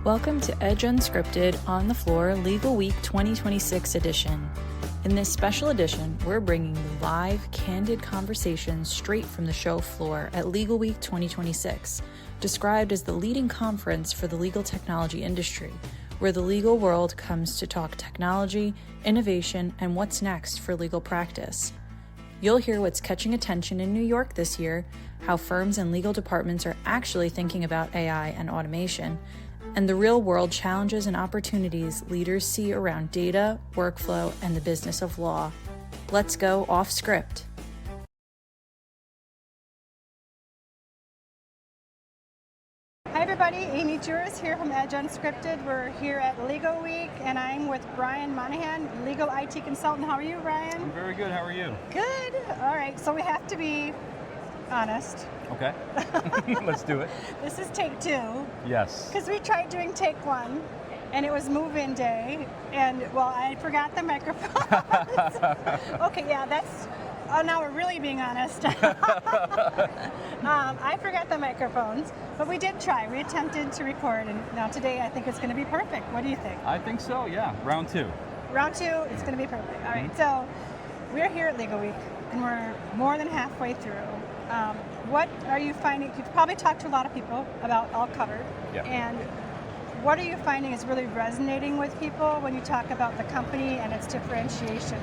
Welcome to Edge Unscripted On the Floor Legal Week 2026 edition. In this special edition, we're bringing you live, candid conversations straight from the show floor at Legal Week 2026, described as the leading conference for the legal technology industry, where the legal world comes to talk technology, innovation, and what's next for legal practice. You'll hear what's catching attention in New York this year, how firms and legal departments are actually thinking about AI and automation, and the real-world challenges and opportunities leaders see around data, workflow, and the business of law. Let's go off script. Hi everybody, Amy Juers here from Edge Unscripted. We're here at Legalweek and I'm with Brian Monahan, legal IT consultant. How are you, Brian? I'm very good, how are you? Good. All right, so we have to be honest. Okay, let's do it. This is take two. Yes. Because we tried doing take one and it was move-in day and, well, I forgot the microphone. Okay, yeah, that's, oh, now we're really being honest. I forgot the microphones, but we did try. We attempted to record, and now today I think it's going to be perfect. What do you think? I think so, yeah. Round two. Round two, it's going to be perfect. All right, so we're here at Legal Week, and we're more than halfway through. What are you finding? You've probably talked to a lot of people about All Covered, and what are you finding is really resonating with people when you talk about the company and its differentiation?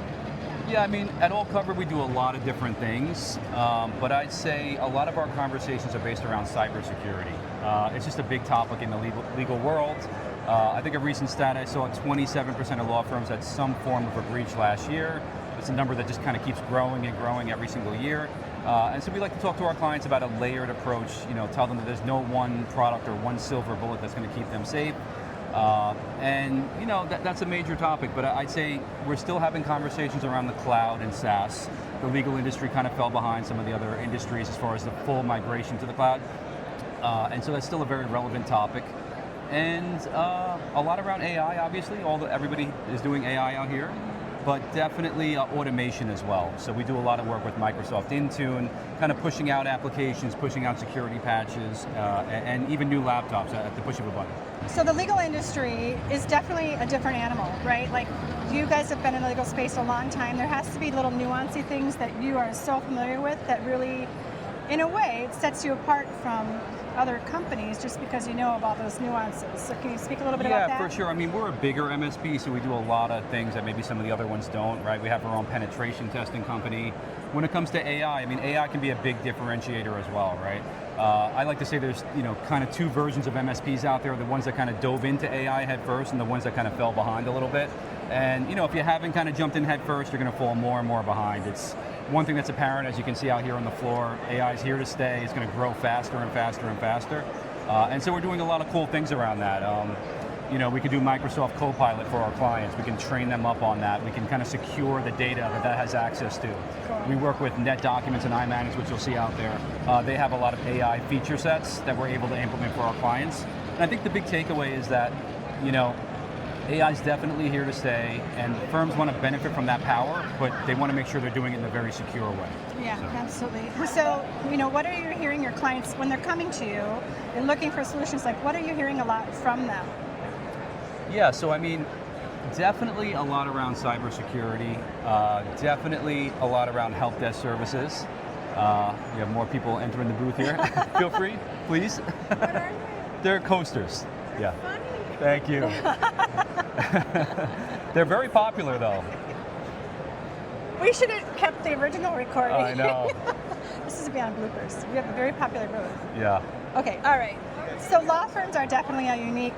Yeah, I mean, at All Covered we do a lot of different things, but I'd say a lot of our conversations are based around cybersecurity. It's just a big topic in the legal world. I think a recent stat I saw, 27% of law firms had some form of a breach last year. It's a number that just kind of keeps growing and growing every single year. And so we like to talk to our clients about a layered approach, tell them that there's no one product or one silver bullet that's going to keep them safe. And that's a major topic, but I'd say we're still having conversations around the cloud and SaaS. The legal industry kind of fell behind some of the other industries as far as the full migration to the cloud. And so that's still a very relevant topic. And a lot around AI, obviously. Everybody is doing AI out here, but definitely automation as well. So we do a lot of work with Microsoft Intune, kind of pushing out applications, pushing out security patches, and even new laptops at the push of a button. So the legal industry is definitely a different animal, right? Like, you guys have been in the legal space a long time. There has to be little nuancy things that you are so familiar with that really, in a way, it sets you apart from other companies just because you know about those nuances. So can you speak a little bit about that? Yeah, for sure. I mean, we're a bigger MSP, so we do a lot of things that maybe some of the other ones don't, right? We have our own penetration testing company. When it comes to AI, I mean, AI can be a big differentiator as well, right? I like to say there's, kind of two versions of MSPs out there, the ones that kind of dove into AI head first and the ones that kind of fell behind a little bit. And, if you haven't kind of jumped in head first, you're going to fall more and more behind. It's one thing that's apparent, as you can see out here on the floor, AI is here to stay. It's going to grow faster and faster and faster. And so we're doing a lot of cool things around that. We can do Microsoft Copilot for our clients. We can train them up on that. We can kind of secure the data that has access to. Cool. We work with NetDocuments and iManage, which you'll see out there. They have a lot of AI feature sets that we're able to implement for our clients. And I think the big takeaway is that, AI is definitely here to stay, and firms want to benefit from that power, but they want to make sure they're doing it in a very secure way. Yeah, absolutely. So, what are you hearing your clients when they're coming to you and looking for solutions? Like, what are you hearing a lot from them? Yeah, so I mean, definitely a lot around cybersecurity, definitely a lot around help desk services. We have more people entering the booth here. Feel free, please. What are they? They're coasters. Yeah. Funny. Thank you. They're very popular, though. We should have kept the original recording. I know. This is beyond bloopers. We have a very popular booth. Yeah. Okay, all right. So law firms are definitely a unique,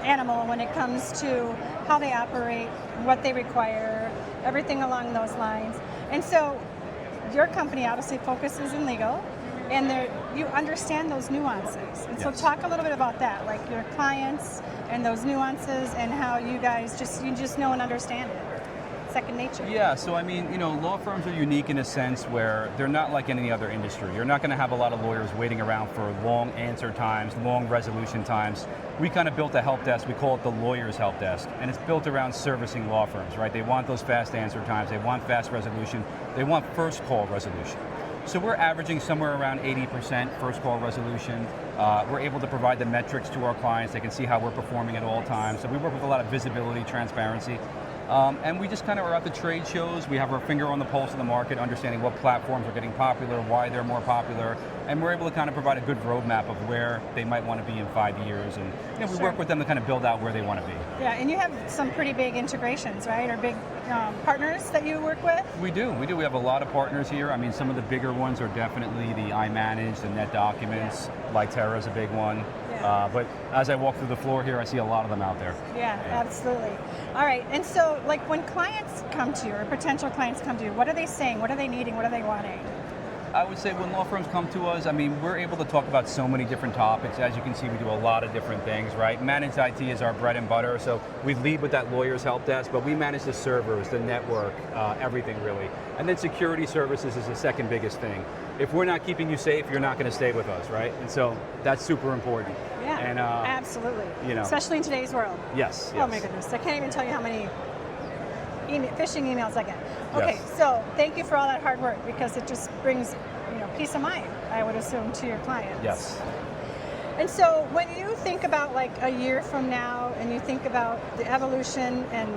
animal when it comes to how they operate, what they require, everything along those lines. And so your company obviously focuses in legal, and you understand those nuances. And so talk a little bit about that, like your clients and those nuances and how you guys just know and understand it. Second nature. Yeah, so I mean, law firms are unique in a sense where they're not like any other industry. You're not going to have a lot of lawyers waiting around for long answer times, long resolution times. We kind of built a help desk, we call it the lawyer's help desk, and it's built around servicing law firms, right? They want those fast answer times, they want fast resolution, they want first call resolution. So we're averaging somewhere around 80% first call resolution. We're able to provide the metrics to our clients. They can see how we're performing at all times. So we work with a lot of visibility, transparency. And we just kind of are at the trade shows. We have our finger on the pulse of the market, understanding what platforms are getting popular, why they're more popular, and we're able to kind of provide a good roadmap of where they might want to be in 5 years. And we work with them to kind of build out where they want to be. Yeah, and you have some pretty big integrations, right? Or big partners that you work with? We do. We have a lot of partners here. I mean, some of the bigger ones are definitely the iManage, the Net Documents. Litera is a big one. Yeah. But as I walk through the floor here, I see a lot of them out there. Yeah, absolutely. All right, and so like when clients come to you, or potential clients come to you, what are they saying? What are they needing? What are they wanting? I would say when law firms come to us, I mean, we're able to talk about so many different topics. As you can see, we do a lot of different things, right? Managed IT is our bread and butter, so we lead with that lawyer's help desk, but we manage the servers, the network, everything really. And then security services is the second biggest thing. If we're not keeping you safe, you're not going to stay with us, right? And so that's super important. Yeah, and, absolutely. Especially in today's world. Yes. Oh my goodness, I can't even tell you how many phishing emails I get. Okay, Yes. so thank you for all that hard work, because it just brings peace of mind, I would assume, to your clients. Yes. And so when you think about like a year from now, and you think about the evolution, and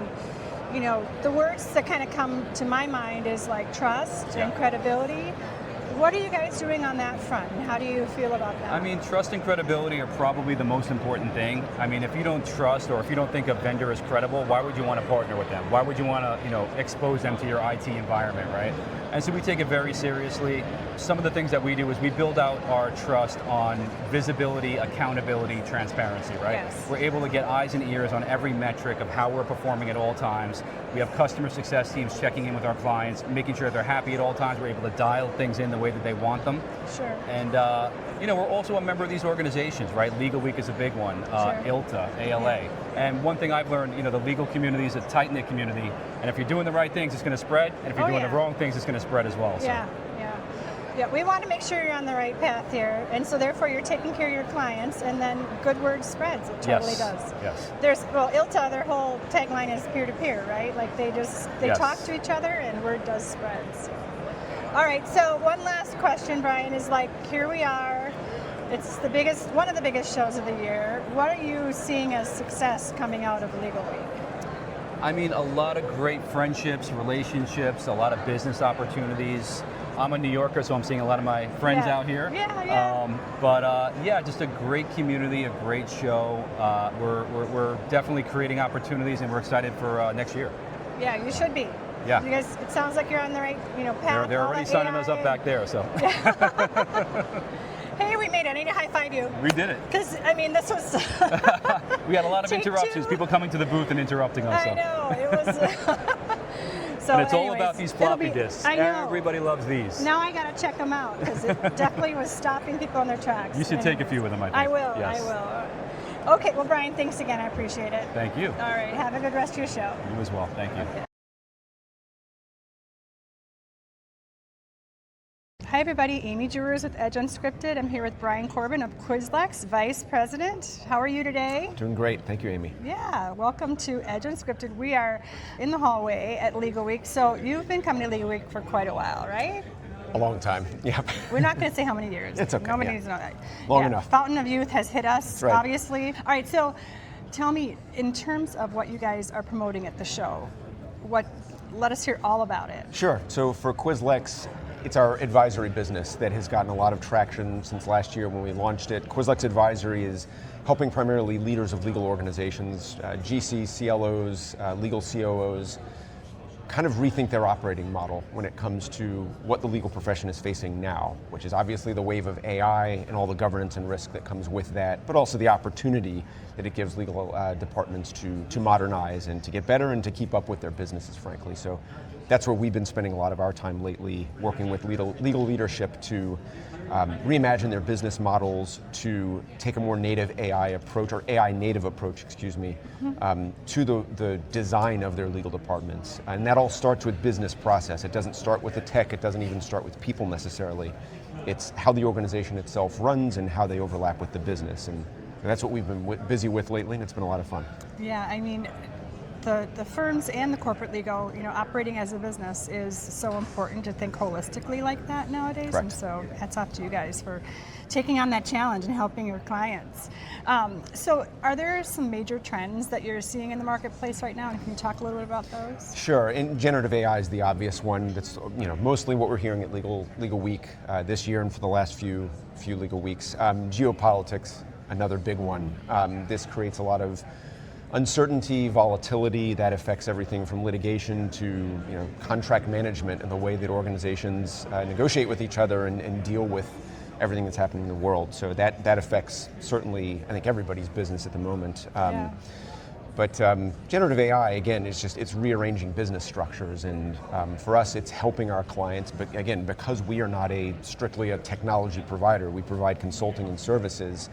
the words that kind of come to my mind is like trust and credibility. What are you guys doing on that front, and how do you feel about that? I mean, trust and credibility are probably the most important thing. I mean, if you don't trust, or if you don't think a vendor is credible, why would you want to partner with them? Why would you want to, expose them to your IT environment, right? And so we take it very seriously. Some of the things that we do is we build out our trust on visibility, accountability, transparency, right? Yes. We're able to get eyes and ears on every metric of how we're performing at all times. We have customer success teams checking in with our clients, making sure they're happy at all times. We're able to dial things in the way that they want them. Sure. And we're also a member of these organizations, right? Legalweek is a big one, ILTA, ALA. Yeah. And one thing I've learned, the legal community is a tight-knit community, and if you're doing the right things, it's going to spread, and if you're doing the wrong things, it's going to spread as well. Yeah, we want to make sure you're on the right path here, and so therefore you're taking care of your clients, and then good word spreads. It totally does. Yes. ILTA, their whole tagline is peer-to-peer, right? Like they talk to each other, and word does spread. So. All right, so one last question, Brian, is like, here we are. It's one of the biggest shows of the year. What are you seeing as success coming out of Legalweek? I mean, a lot of great friendships, relationships, a lot of business opportunities. I'm a New Yorker, so I'm seeing a lot of my friends out here. Yeah. Just a great community, a great show. We're definitely creating opportunities, and we're excited for next year. Yeah, you should be. Yeah. You guys, it sounds like you're on the right, path. They're already signing us up back there, so. Hey, we made it. I need to high five you. We did it. Because, this was... We had a lot of Take interruptions, two. people coming to the booth and interrupting us. I know, it was... So and it's all anyways, about these floppy disks. I know. Everybody loves these. Now I got to check them out, because it definitely was stopping people in their tracks. You should take a few of them, I think. I will, Yes. I will. Okay, well, Brian, thanks again. I appreciate it. Thank you. All right, have a good rest of your show. You as well. Thank you. Okay. Hi everybody, Amy Juers with Edge Unscripted. I'm here with Brian Corbin of Quizlex, Vice President. How are you today? Doing great, thank you, Amy. Yeah, welcome to Edge Unscripted. We are in the hallway at Legalweek. So you've been coming to Legalweek for quite a while, right? A long time, yep. We're not going to say how many years. It's okay. Nobody needs to know that. Long enough. Fountain of Youth has hit us, Right. obviously. All right, so tell me, in terms of what you guys are promoting at the show, let us hear all about it. Sure, so for Quizlex, it's our advisory business that has gotten a lot of traction since last year when we launched it. Quizlex Advisory is helping primarily leaders of legal organizations, GCs, CLOs, legal COOs, kind of rethink their operating model when it comes to what the legal profession is facing now, which is obviously the wave of AI and all the governance and risk that comes with that, but also the opportunity that it gives legal departments to modernize and to get better and to keep up with their businesses, frankly. So that's where we've been spending a lot of our time lately, working with legal leadership to reimagine their business models, to take a more native AI approach, or AI native approach, to the design of their legal departments. And that all starts with business process. It doesn't start with the tech, it doesn't even start with people necessarily. It's how the organization itself runs and how they overlap with the business. And that's what we've been busy with lately, and it's been a lot of fun. Yeah, I mean, the firms and the corporate legal, operating as a business is so important to think holistically like that nowadays. Correct. And so hats off to you guys for taking on that challenge and helping your clients. So are there some major trends that you're seeing in the marketplace right now? And can you talk a little bit about those? Sure, and generative AI is the obvious one. That's mostly what we're hearing at Legal Week this year and for the last few legal weeks. Geopolitics, another big one. This creates a lot of uncertainty, volatility that affects everything from litigation to contract management and the way that organizations negotiate with each other and deal with everything that's happening in the world. So that affects certainly, I think, everybody's business at the moment. Yeah. But generative AI, again, it's rearranging business structures, and for us, it's helping our clients. But again, because we are not strictly a technology provider, we provide consulting and services,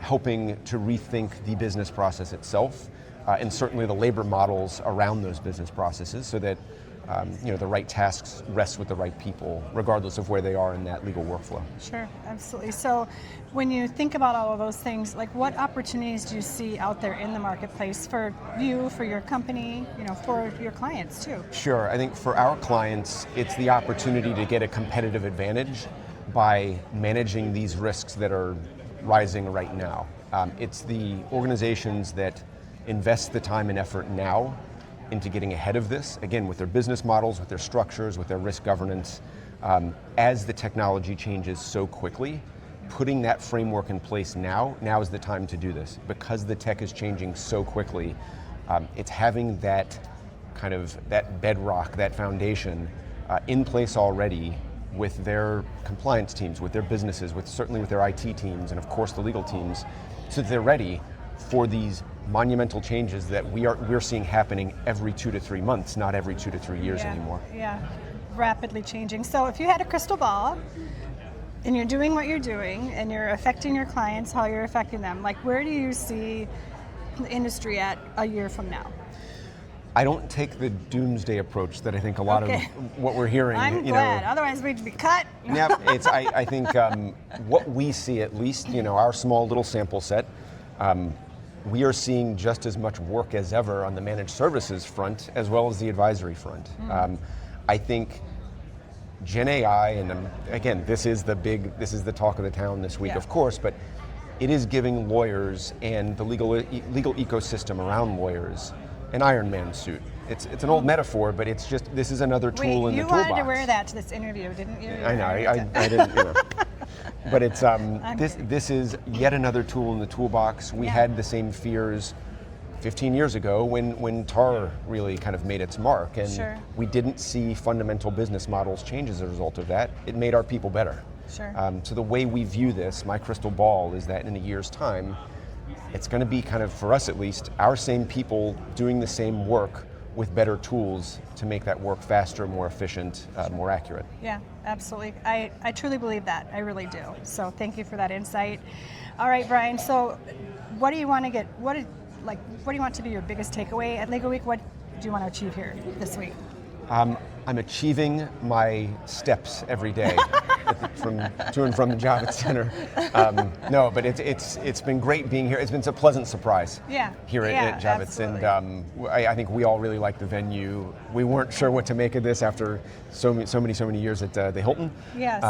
helping to rethink the business process itself, and certainly the labor models around those business processes, so that the right tasks rest with the right people, regardless of where they are in that legal workflow. Sure, absolutely. So when you think about all of those things, like what opportunities do you see out there in the marketplace for you, for your company, for your clients too? Sure, I think for our clients, it's the opportunity to get a competitive advantage by managing these risks that are rising right now. It's the organizations that invest the time and effort now into getting ahead of this, again, with their business models, with their structures, with their risk governance. As the technology changes so quickly, putting that framework in place now is the time to do this. Because the tech is changing so quickly, it's having that kind of, that bedrock, that foundation in place already with their compliance teams, with their businesses, certainly with their IT teams, and of course the legal teams, so that they're ready for these monumental changes that we're seeing happening every 2 to 3 months, not every 2 to 3 years anymore. Yeah, rapidly changing. So if you had a crystal ball and you're doing what you're doing and you're affecting your clients, how you're affecting them, like where do you see the industry at a year from now? I don't take the doomsday approach that I think a lot of what we're hearing. I'm glad, otherwise we'd be cut. Yeah, I think what we see, at least, our small little sample set, we are seeing just as much work as ever on the managed services front as well as the advisory front. I think Gen AI, and again, this is the talk of the town this week, of course, but it is giving lawyers and the legal ecosystem around lawyers an Iron Man suit. It's an old metaphor, but it's just, this is another tool in the toolbox. You wanted to wear that to this interview, didn't you? I know, I didn't, But it's this is yet another tool in the toolbox. We had the same fears 15 years ago when TAR really kind of made its mark, and we didn't see fundamental business models change as a result of that. It made our people better. Sure. So the way we view this, my crystal ball, is that in a year's time, it's going to be kind of, for us at least, our same people doing the same work with better tools to make that work faster, more efficient, more accurate. Yeah, absolutely. I truly believe that. I really do. So thank you for that insight. All right, Brian. So what do you want to get? What do you want to be your biggest takeaway at Legal Week? What do you want to achieve here this week? I'm achieving my steps every day to and from the job at Center. No, but it's been great being here. It's been a pleasant surprise here at Javits, and I think we all really like the venue. We weren't sure what to make of this after so many years at the Hilton. Yes.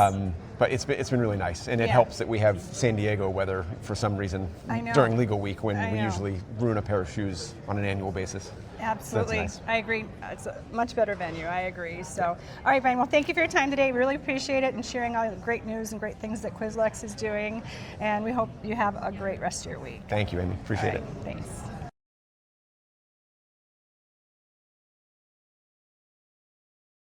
But it's been really nice, and it helps that we have San Diego weather for some reason during Legal Week, when we usually ruin a pair of shoes on an annual basis. Absolutely. Nice. I agree. It's a much better venue. I agree. So, all right, Brian. Well, thank you for your time today. Really appreciate it, and sharing all the great news and great things that Quizlex is doing. And we hope you have a great rest of your week. Thank you, Amy. Appreciate it. Thanks.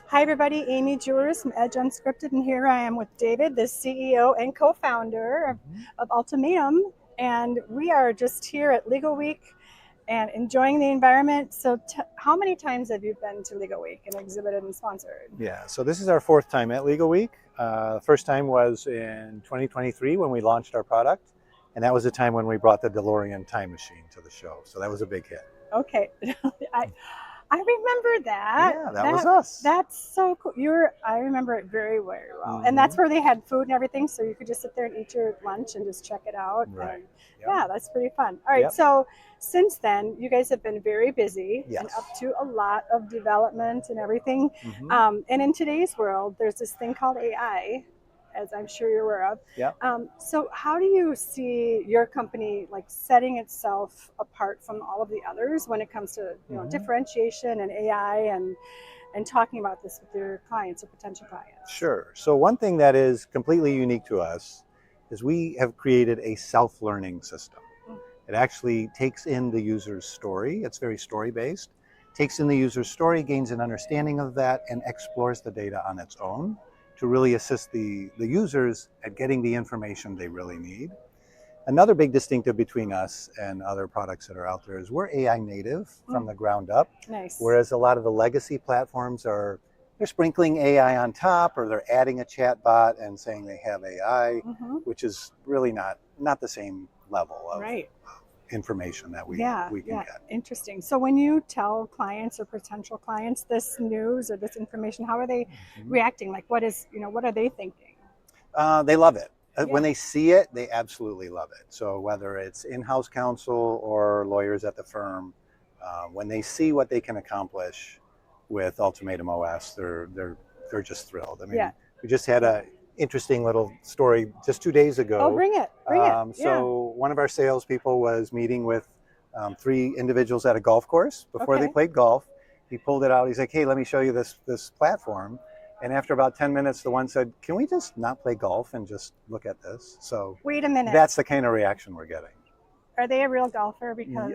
Hi, everybody. Amy Juers from Edge Unscripted, and here I am with David, the CEO and co-founder of Ultimatum, and we are just here at Legal Week and enjoying the environment. So how many times have you been to Legal Week and exhibited and sponsored? Yeah, so this is our fourth time at Legal Week. The first time was in 2023 when we launched our product, and that was the time when we brought the DeLorean time machine to the show. So that was a big hit. Okay. I remember that. Yeah, that was us. That's so cool. I remember it very, very well. And that's where they had food and everything, so you could just sit there and eat your lunch and just check it out. Right. And Yep. yeah, that's pretty fun. All right, Yep. so since then, you guys have been very busy and Yes. up to a lot of development and everything. And in today's world, there's this thing called AI, as I'm sure you're aware of. Yeah. So how do you see your company like setting itself apart from all of the others when it comes to differentiation and AI and talking about this with your clients or potential clients? Sure. So one thing that is completely unique to us is we have created a self-learning system. It actually takes in the user's story. It's very story-based. Takes in the user's story, gains an understanding of that, and explores the data on its own to really assist the users at getting the information they really need. Another big distinctive between us and other products that are out there is we're AI native from the ground up. Nice. Whereas a lot of the legacy platforms they're sprinkling AI on top, or they're adding a chat bot and saying they have AI, which is really not the same level of information that we can get. Interesting. So when you tell clients or potential clients this news or this information, how are they reacting? Like what are they thinking? They love it. When they see it, they absolutely love it. So whether it's in-house counsel or lawyers at the firm, when they see what they can accomplish with Ultimatum OS, they're just thrilled. I mean, we just had a interesting little story just 2 days ago. Oh, bring it. So one of our salespeople was meeting with 3 individuals at a golf course before they played golf. He pulled it out. He's like, hey, let me show you this platform. And after about 10 minutes, the one said, can we just not play golf and just look at this? So wait a minute. That's the kind of reaction we're getting. Are they a real golfer? Because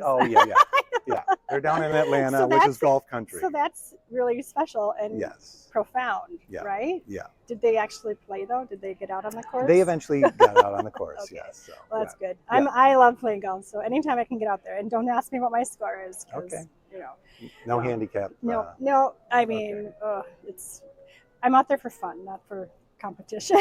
Yeah. They're down in Atlanta, which is golf country. So that's really special and profound, right? Yeah. Did they actually play though? Did they get out on the course? They eventually got out on the course. Yes. So, well, that's good. I love playing golf, so anytime I can get out there, and don't ask me what my score is. Okay. No handicap. No. I mean, I'm out there for fun, not for competition.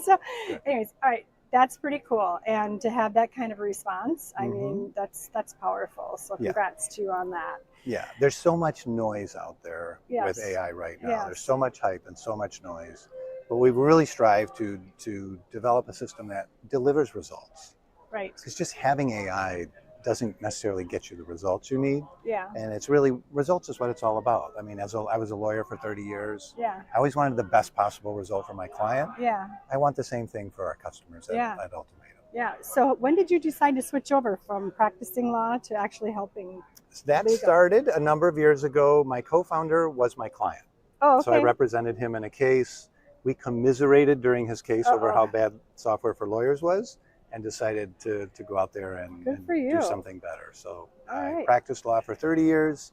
So, anyways, all right. That's pretty cool, and to have that kind of response, I mean, that's powerful. So congrats to you on that. Yeah, there's so much noise out there with AI right now. There's so much hype and so much noise, but we really strive to develop a system that delivers results. Right. Because just having AI doesn't necessarily get you the results you need. Yeah. And it's really, results is what it's all about. I mean, I was a lawyer for 30 years. Yeah. I always wanted the best possible result for my client. Yeah. I want the same thing for our customers at Ultimatum. Yeah. So when did you decide to switch over from practicing law to actually helping? That started a number of years ago. My co-founder was my client. Oh, okay. So I represented him in a case. We commiserated during his case over how bad software for lawyers was, and decided to go out there and do something better. So I practiced law for 30 years.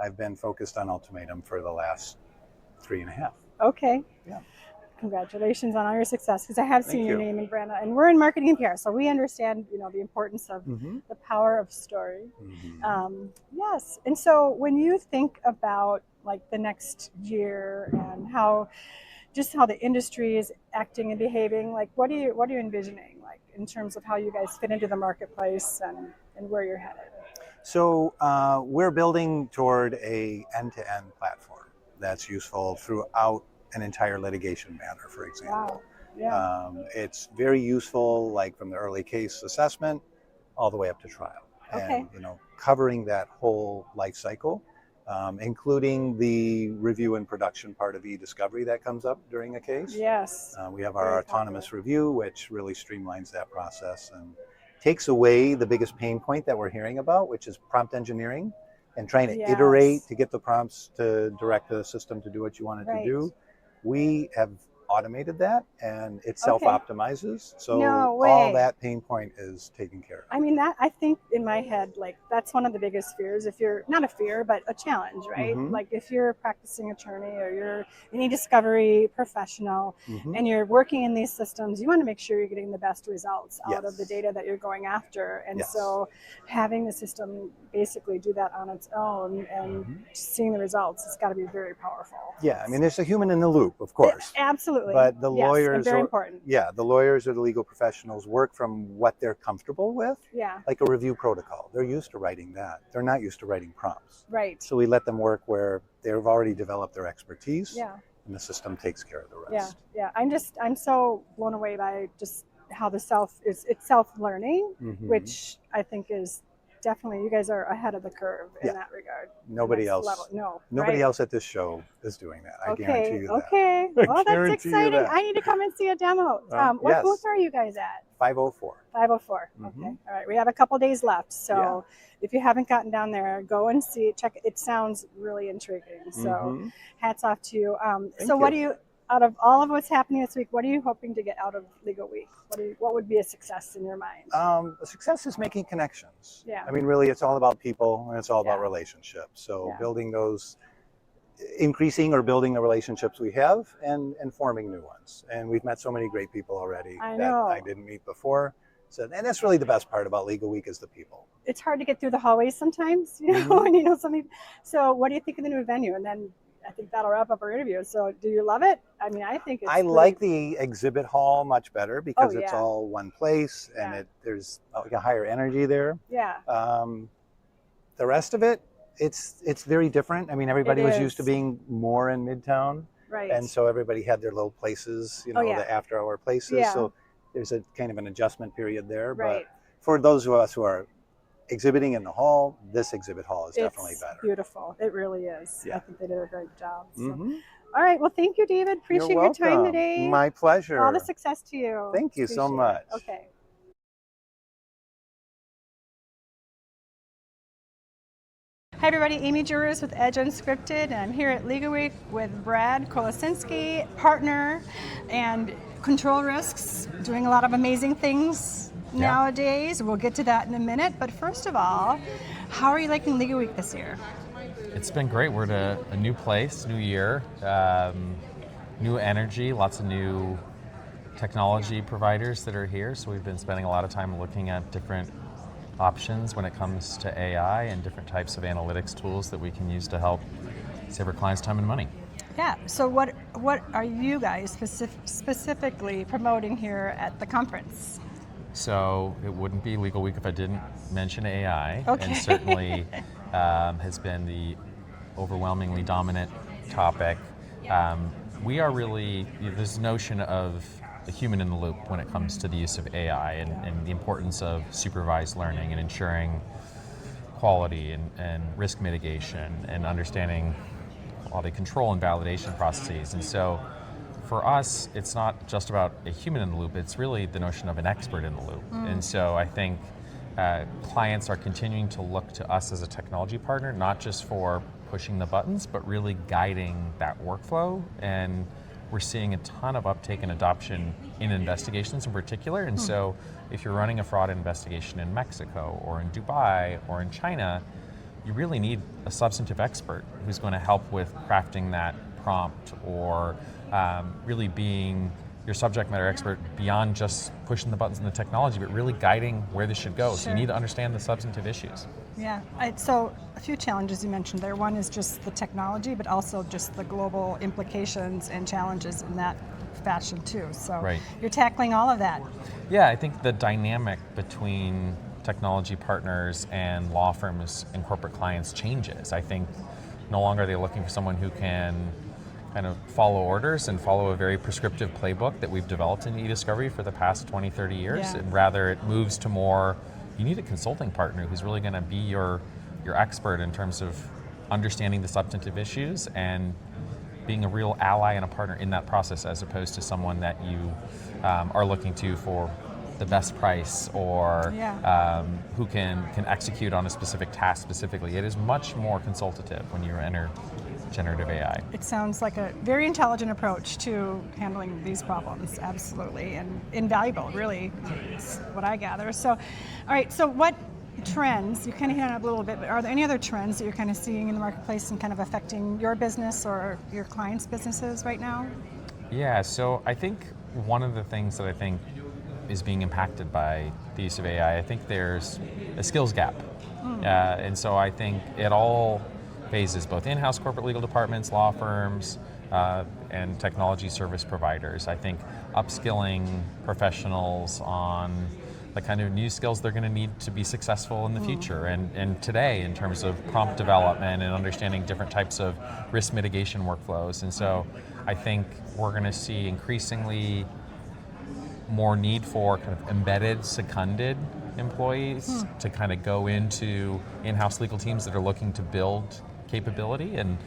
I've been focused on Ultimatum for the last 3.5. Okay. Yeah. Congratulations on all your success, because I have seen your name in Brenda, and we're in marketing and PR, so we understand, the importance of the power of story. Yes. And so when you think about like the next year and how the industry is acting and behaving, like what are you envisioning, like in terms of how you guys fit into the marketplace and where you're headed? So we're building toward a end-to-end platform that's useful throughout an entire litigation matter, for example. Wow. Yeah. It's very useful, like from the early case assessment all the way up to trial. Okay. And covering that whole life cycle. Including the review and production part of e-discovery that comes up during a case. Yes. We have our autonomous review, which really streamlines that process and takes away the biggest pain point that we're hearing about, which is prompt engineering and trying to iterate to get the prompts to direct the system to do what you want it to do. We have automated that, and it self-optimizes. So all that pain point is taken care of. I mean, that I think in my head, like that's one of the biggest fears. If you're not a fear, but a challenge, right? Like if you're a practicing attorney or you're an e-discovery professional and you're working in these systems, you want to make sure you're getting the best results out of the data that you're going after. And so having the system basically do that on its own and seeing the results, it's got to be very powerful. Yeah, I mean, there's a human in the loop, of course. Absolutely. Absolutely. But the Yes, lawyers and very are, important. yeah, the lawyers or the legal professionals work from what they're comfortable with, Yeah, like a review protocol. They're used to writing that. They're not used to writing prompts. right. So we let them work where they've already developed their expertise, Yeah, and the system takes care of the yeah, rest. yeah. I'm so blown away by just how the it's self-learning, Mhm. which I think is definitely, you guys are ahead of the curve in Yeah. that regard. Nobody Next else. level. No. Nobody right? else at this show is doing that. I guarantee you that. Okay. I Well, that's guarantee you exciting. that. I need to come and see a demo. What Yes. booth are you guys at? 504. 504. Mhm. Okay. All right. We have a couple days left. So Yeah. if you haven't gotten down there, go and see it. Check it. It sounds really intriguing. So Mhm. hats off to you. Thank So what you. do you, out of all of what's happening this week, what are you hoping to get out of Legal Week? What would be a success in your mind? Success is making connections. Yeah. I mean, really, it's all about people and it's all about Yeah. relationships. So Yeah. building those, increasing or building the relationships we have and forming new ones. And we've met so many great people already I that know. I didn't meet before. So, and that's really the best part about Legal Week is the people. It's hard to get through the hallways sometimes, you know, Mhm. and you know something. So what do you think of the new venue? And then I think that'll wrap up our interview. So do you love it? I mean, I think it's I pretty- like the exhibit hall much better because it's yeah. all one place and Yeah. there's like a higher energy there. Yeah. The rest of it, it's very different. I mean, everybody was used to is. being more in Midtown, Right. and so everybody had their little places, you know, yeah. the after-hour places. Yeah. So there's a kind of an adjustment period there. Right. But for those of us who are exhibiting in the hall, this exhibit hall is definitely It's better. beautiful. It really is. Yeah. I think they did a great job. So. Mhm. All right. Well, thank you, David. Appreciate You're your time welcome. today. My pleasure. All the success to you. Thank you so Appreciate it. much. Okay. Hi everybody, Amy Juers with Edge Unscripted, and I'm here at Legalweek with Brad Kolosinski, partner and control risks, doing a lot of amazing things nowadays. We'll get to that in a minute, but first of all, how are you liking Legalweek this year? It's been great. We're at a new place, new year, new energy, lots of new technology providers that are here. So we've been spending a lot of time looking at different options when it comes to AI and different types of analytics tools that we can use to help save our clients time and money. Yeah, so what are you guys specifically promoting here at the conference? So it wouldn't be Legal Week if I didn't mention AI, Okay. and certainly has been the overwhelmingly dominant topic. We are really, this notion of the human in the loop when it comes to the use of AI and the importance of supervised learning and ensuring quality and risk mitigation and understanding quality control and validation processes. And so for us, it's not just about a human in the loop, it's really the notion of an expert in the loop. And so I think clients are continuing to look to us as a technology partner, not just for pushing the buttons, but really guiding that workflow. And we're seeing a ton of uptake and adoption in investigations in particular. And so if you're running a fraud investigation in Mexico or in Dubai or in China, you really need a substantive expert who's going to help with crafting that prompt or really being your subject matter expert beyond just pushing the buttons in the technology, but really guiding where this should go. So you need to understand the substantive issues. Yeah, so a few challenges you mentioned there. One is just the technology, but also just the global implications and challenges in that fashion too. So Right. You're tackling all of that. Yeah, I think the dynamic between technology partners and law firms and corporate clients changes. I think no longer are they looking for someone who can kind of follow orders and follow a very prescriptive playbook that we've developed in e-discovery for the past 20, 30 years. Yeah. And rather it moves to more, you need a consulting partner who's really going to be your expert in terms of understanding the substantive issues and being a real ally and a partner in that process, as opposed to someone that you are looking to for the best price or who can execute on a specific task specifically. It is much more consultative when you enter generative AI. It sounds like a very intelligent approach to handling these problems, absolutely, and invaluable, really, is what I gather. So, all right, so what trends, you kind of hit on it a little bit, but are there any other trends that you're kind of seeing in the marketplace and kind of affecting your business or your clients' businesses right now? Yeah, so I think one of the things that I think is being impacted by the use of AI, I think there's a skills gap. And so I think it all phases, both in-house corporate legal departments, law firms, and technology service providers. I think upskilling professionals on the kind of new skills they're going to need to be successful in the future and today in terms of prompt development and understanding different types of risk mitigation workflows. And so I think we're going to see increasingly more need for kind of embedded, seconded employees to kind of go into in-house legal teams that are looking to build capability and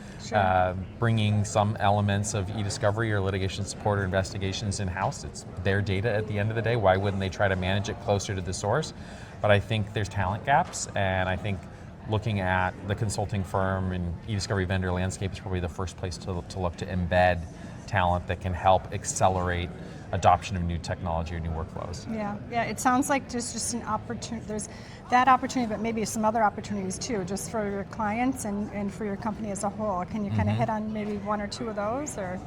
bringing some elements of e-discovery or litigation support or investigations in-house. It's their data at the end of the day. Why wouldn't they try to manage it closer to the source? But I think there's talent gaps, and I think looking at the consulting firm and e-discovery vendor landscape is probably the first place to look to embed talent that can help accelerate adoption of new technology or new workflows. Yeah. It sounds like there's just an opportunity. There's that opportunity, but maybe some other opportunities too, just for your clients and for your company as a whole. Can you kind of hit on maybe one or two of those, or?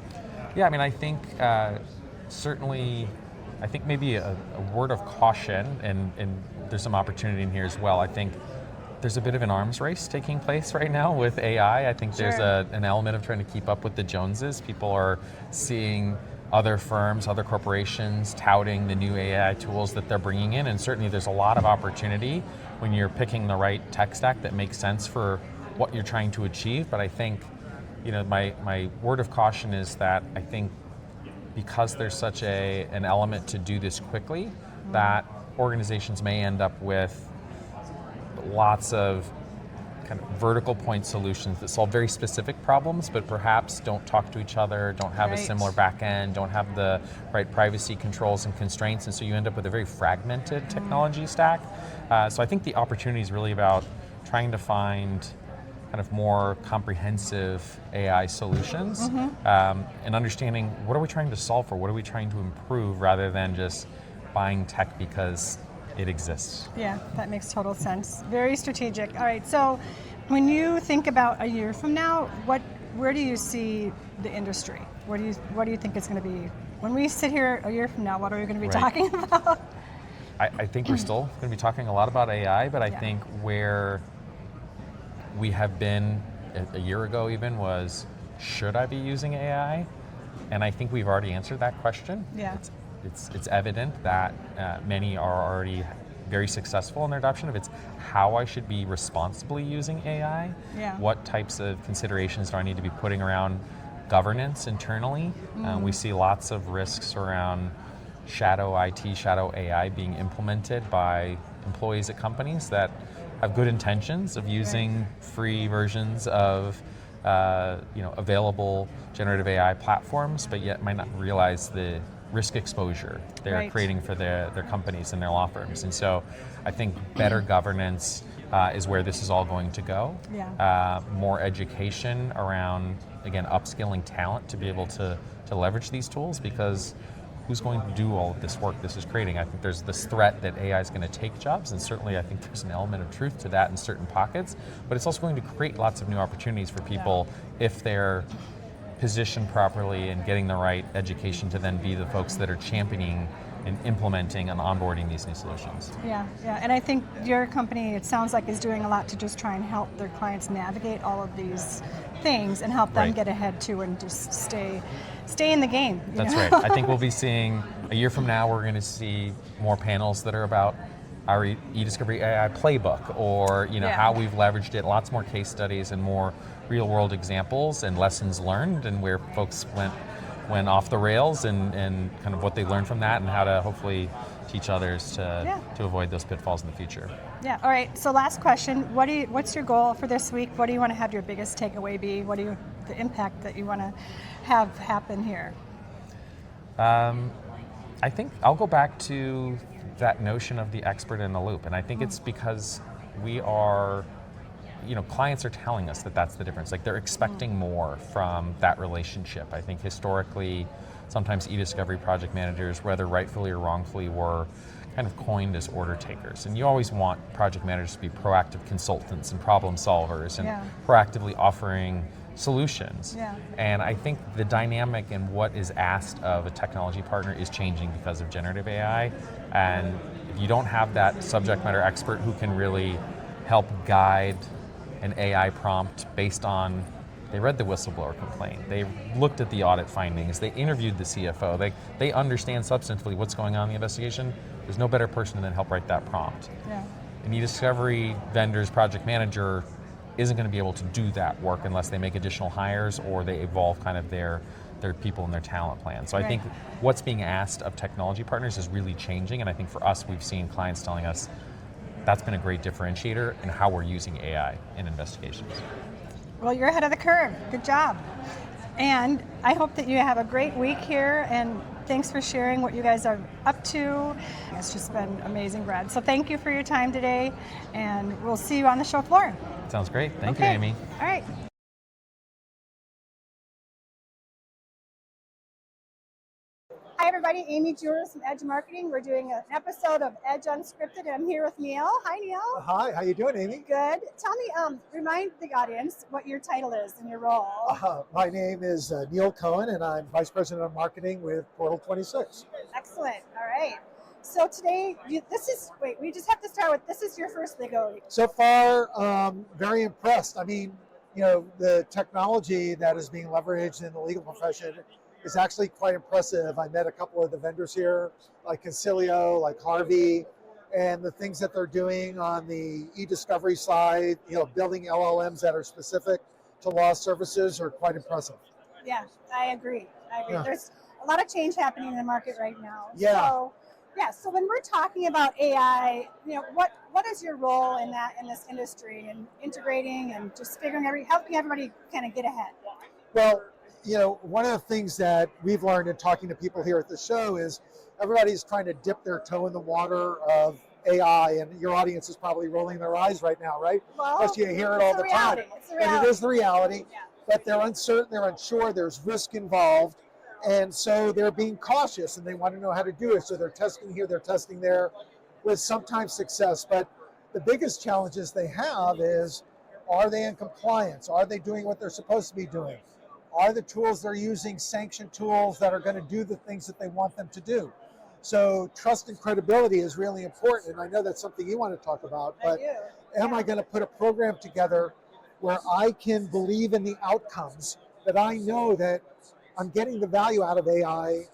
Yeah, I mean, I think certainly, I think maybe a word of caution, and there's some opportunity in here as well. I think there's a bit of an arms race taking place right now with AI. I think there's an element of trying to keep up with the Joneses. People are seeing other firms, other corporations touting the new AI tools that they're bringing in, and certainly there's a lot of opportunity when you're picking the right tech stack that makes sense for what you're trying to achieve. But I think, my word of caution is that I think because there's such an element to do this quickly, that organizations may end up with lots of kind of vertical point solutions that solve very specific problems, but perhaps don't talk to each other, don't have a similar back end, don't have the right privacy controls and constraints, and so you end up with a very fragmented technology stack. So I think the opportunity is really about trying to find kind of more comprehensive AI solutions and understanding what are we trying to solve for, what are we trying to improve, rather than just buying tech because it exists. Yeah, that makes total sense. Very strategic. All right, so when you think about a year from now, where do you see the industry? What do you think it's going to be? When we sit here a year from now, what are we going to be talking about? I think we're still going to be talking a lot about AI, but I think where we have been a year ago even was, should I be using AI? And I think we've already answered that question. Yeah. It's evident that many are already very successful in their adoption of it's how I should be responsibly using AI. Yeah. What types of considerations do I need to be putting around governance internally? We see lots of risks around shadow IT, shadow AI being implemented by employees at companies that have good intentions of using free versions of available generative AI platforms, but yet might not realize the risk exposure they're creating for their companies and their law firms. And so I think better governance is where this is all going to go. Yeah. More education around, again, upskilling talent to be able to leverage these tools, because who's going to do all of this work this is creating? I think there's this threat that AI is going to take jobs, and certainly I think there's an element of truth to that in certain pockets, but it's also going to create lots of new opportunities for people if they're positioned properly and getting the right education to then be the folks that are championing and implementing and onboarding these new solutions. Yeah, and I think your company, it sounds like, is doing a lot to just try and help their clients navigate all of these things and help them get ahead too, and just stay in the game. That's right. I think we'll be seeing, a year from now, we're going to see more panels that are about our e-discovery AI playbook, or how we've leveraged it, lots more case studies and more real world examples and lessons learned, and where folks went off the rails and kind of what they learned from that, and how to hopefully teach others to avoid those pitfalls in the future. Yeah, all right, so last question, what's your goal for this week? What do you want to have your biggest takeaway be? The impact that you want to have happen here? I think I'll go back to that notion of the expert in the loop, and I think it's because we are, clients are telling us that that's the difference. Like, they're expecting more from that relationship. I think historically, sometimes e-discovery project managers, whether rightfully or wrongfully, were kind of coined as order takers. And you always want project managers to be proactive consultants and problem solvers and proactively offering solutions. Yeah. And I think the dynamic and what is asked of a technology partner is changing because of generative AI. And if you don't have that subject matter expert who can really help guide an AI prompt based on They read the whistleblower complaint. They looked at the audit findings. They interviewed the CFO. They understand substantively what's going on in the investigation. There's no better person than help write that prompt. Yeah. An e-discovery vendor's project manager isn't going to be able to do that work unless they make additional hires or they evolve kind of their people and their talent plan. So I think what's being asked of technology partners is really changing, and I think for us, we've seen clients telling us that's been a great differentiator in how we're using AI in investigations. Well, you're ahead of the curve. Good job. And I hope that you have a great week here, and thanks for sharing what you guys are up to. It's just been amazing, Brad. So thank you for your time today, and we'll see you on the show floor. Sounds great. Thank you, Amy. All right. Hi everybody, Amy Juers from Edge Marketing. We're doing an episode of Edge Unscripted, and I'm here with Neil. Hi Neil. Hi, how you doing, Amy? Good. Tell me, remind the audience what your title is and your role. My name is Neil Cohen, and I'm Vice President of Marketing with Portal 26. Excellent. All right. So today, we just have to start with, this is your first Legalweek. So far, very impressed. I mean, the technology that is being leveraged in the legal profession is actually quite impressive. I met a couple of the vendors here, like Concilio, like Harvey, and the things that they're doing on the e-discovery side, building LLMs that are specific to law services are quite impressive. Yeah, I agree. Yeah. There's a lot of change happening in the market right now. Yeah. So when we're talking about AI, what is your role in this industry and integrating and just helping everybody kind of get ahead? Well, one of the things that we've learned in talking to people here at the show is everybody's trying to dip their toe in the water of AI, and your audience is probably rolling their eyes right now, right? Well, because you hear it all the time. And it is the reality, yeah. But they're uncertain, they're unsure, there's risk involved, and so they're being cautious and they want to know how to do it. So they're testing here, they're testing there, with sometimes success. But the biggest challenges they have is, are they in compliance? Are they doing what they're supposed to be doing? Are the tools they're using sanctioned tools that are going to do the things that they want them to do? So trust and credibility is really important. And I know that's something you want to talk about, but am I going to put a program together where I can believe in the outcomes, that I know that I'm getting the value out of AI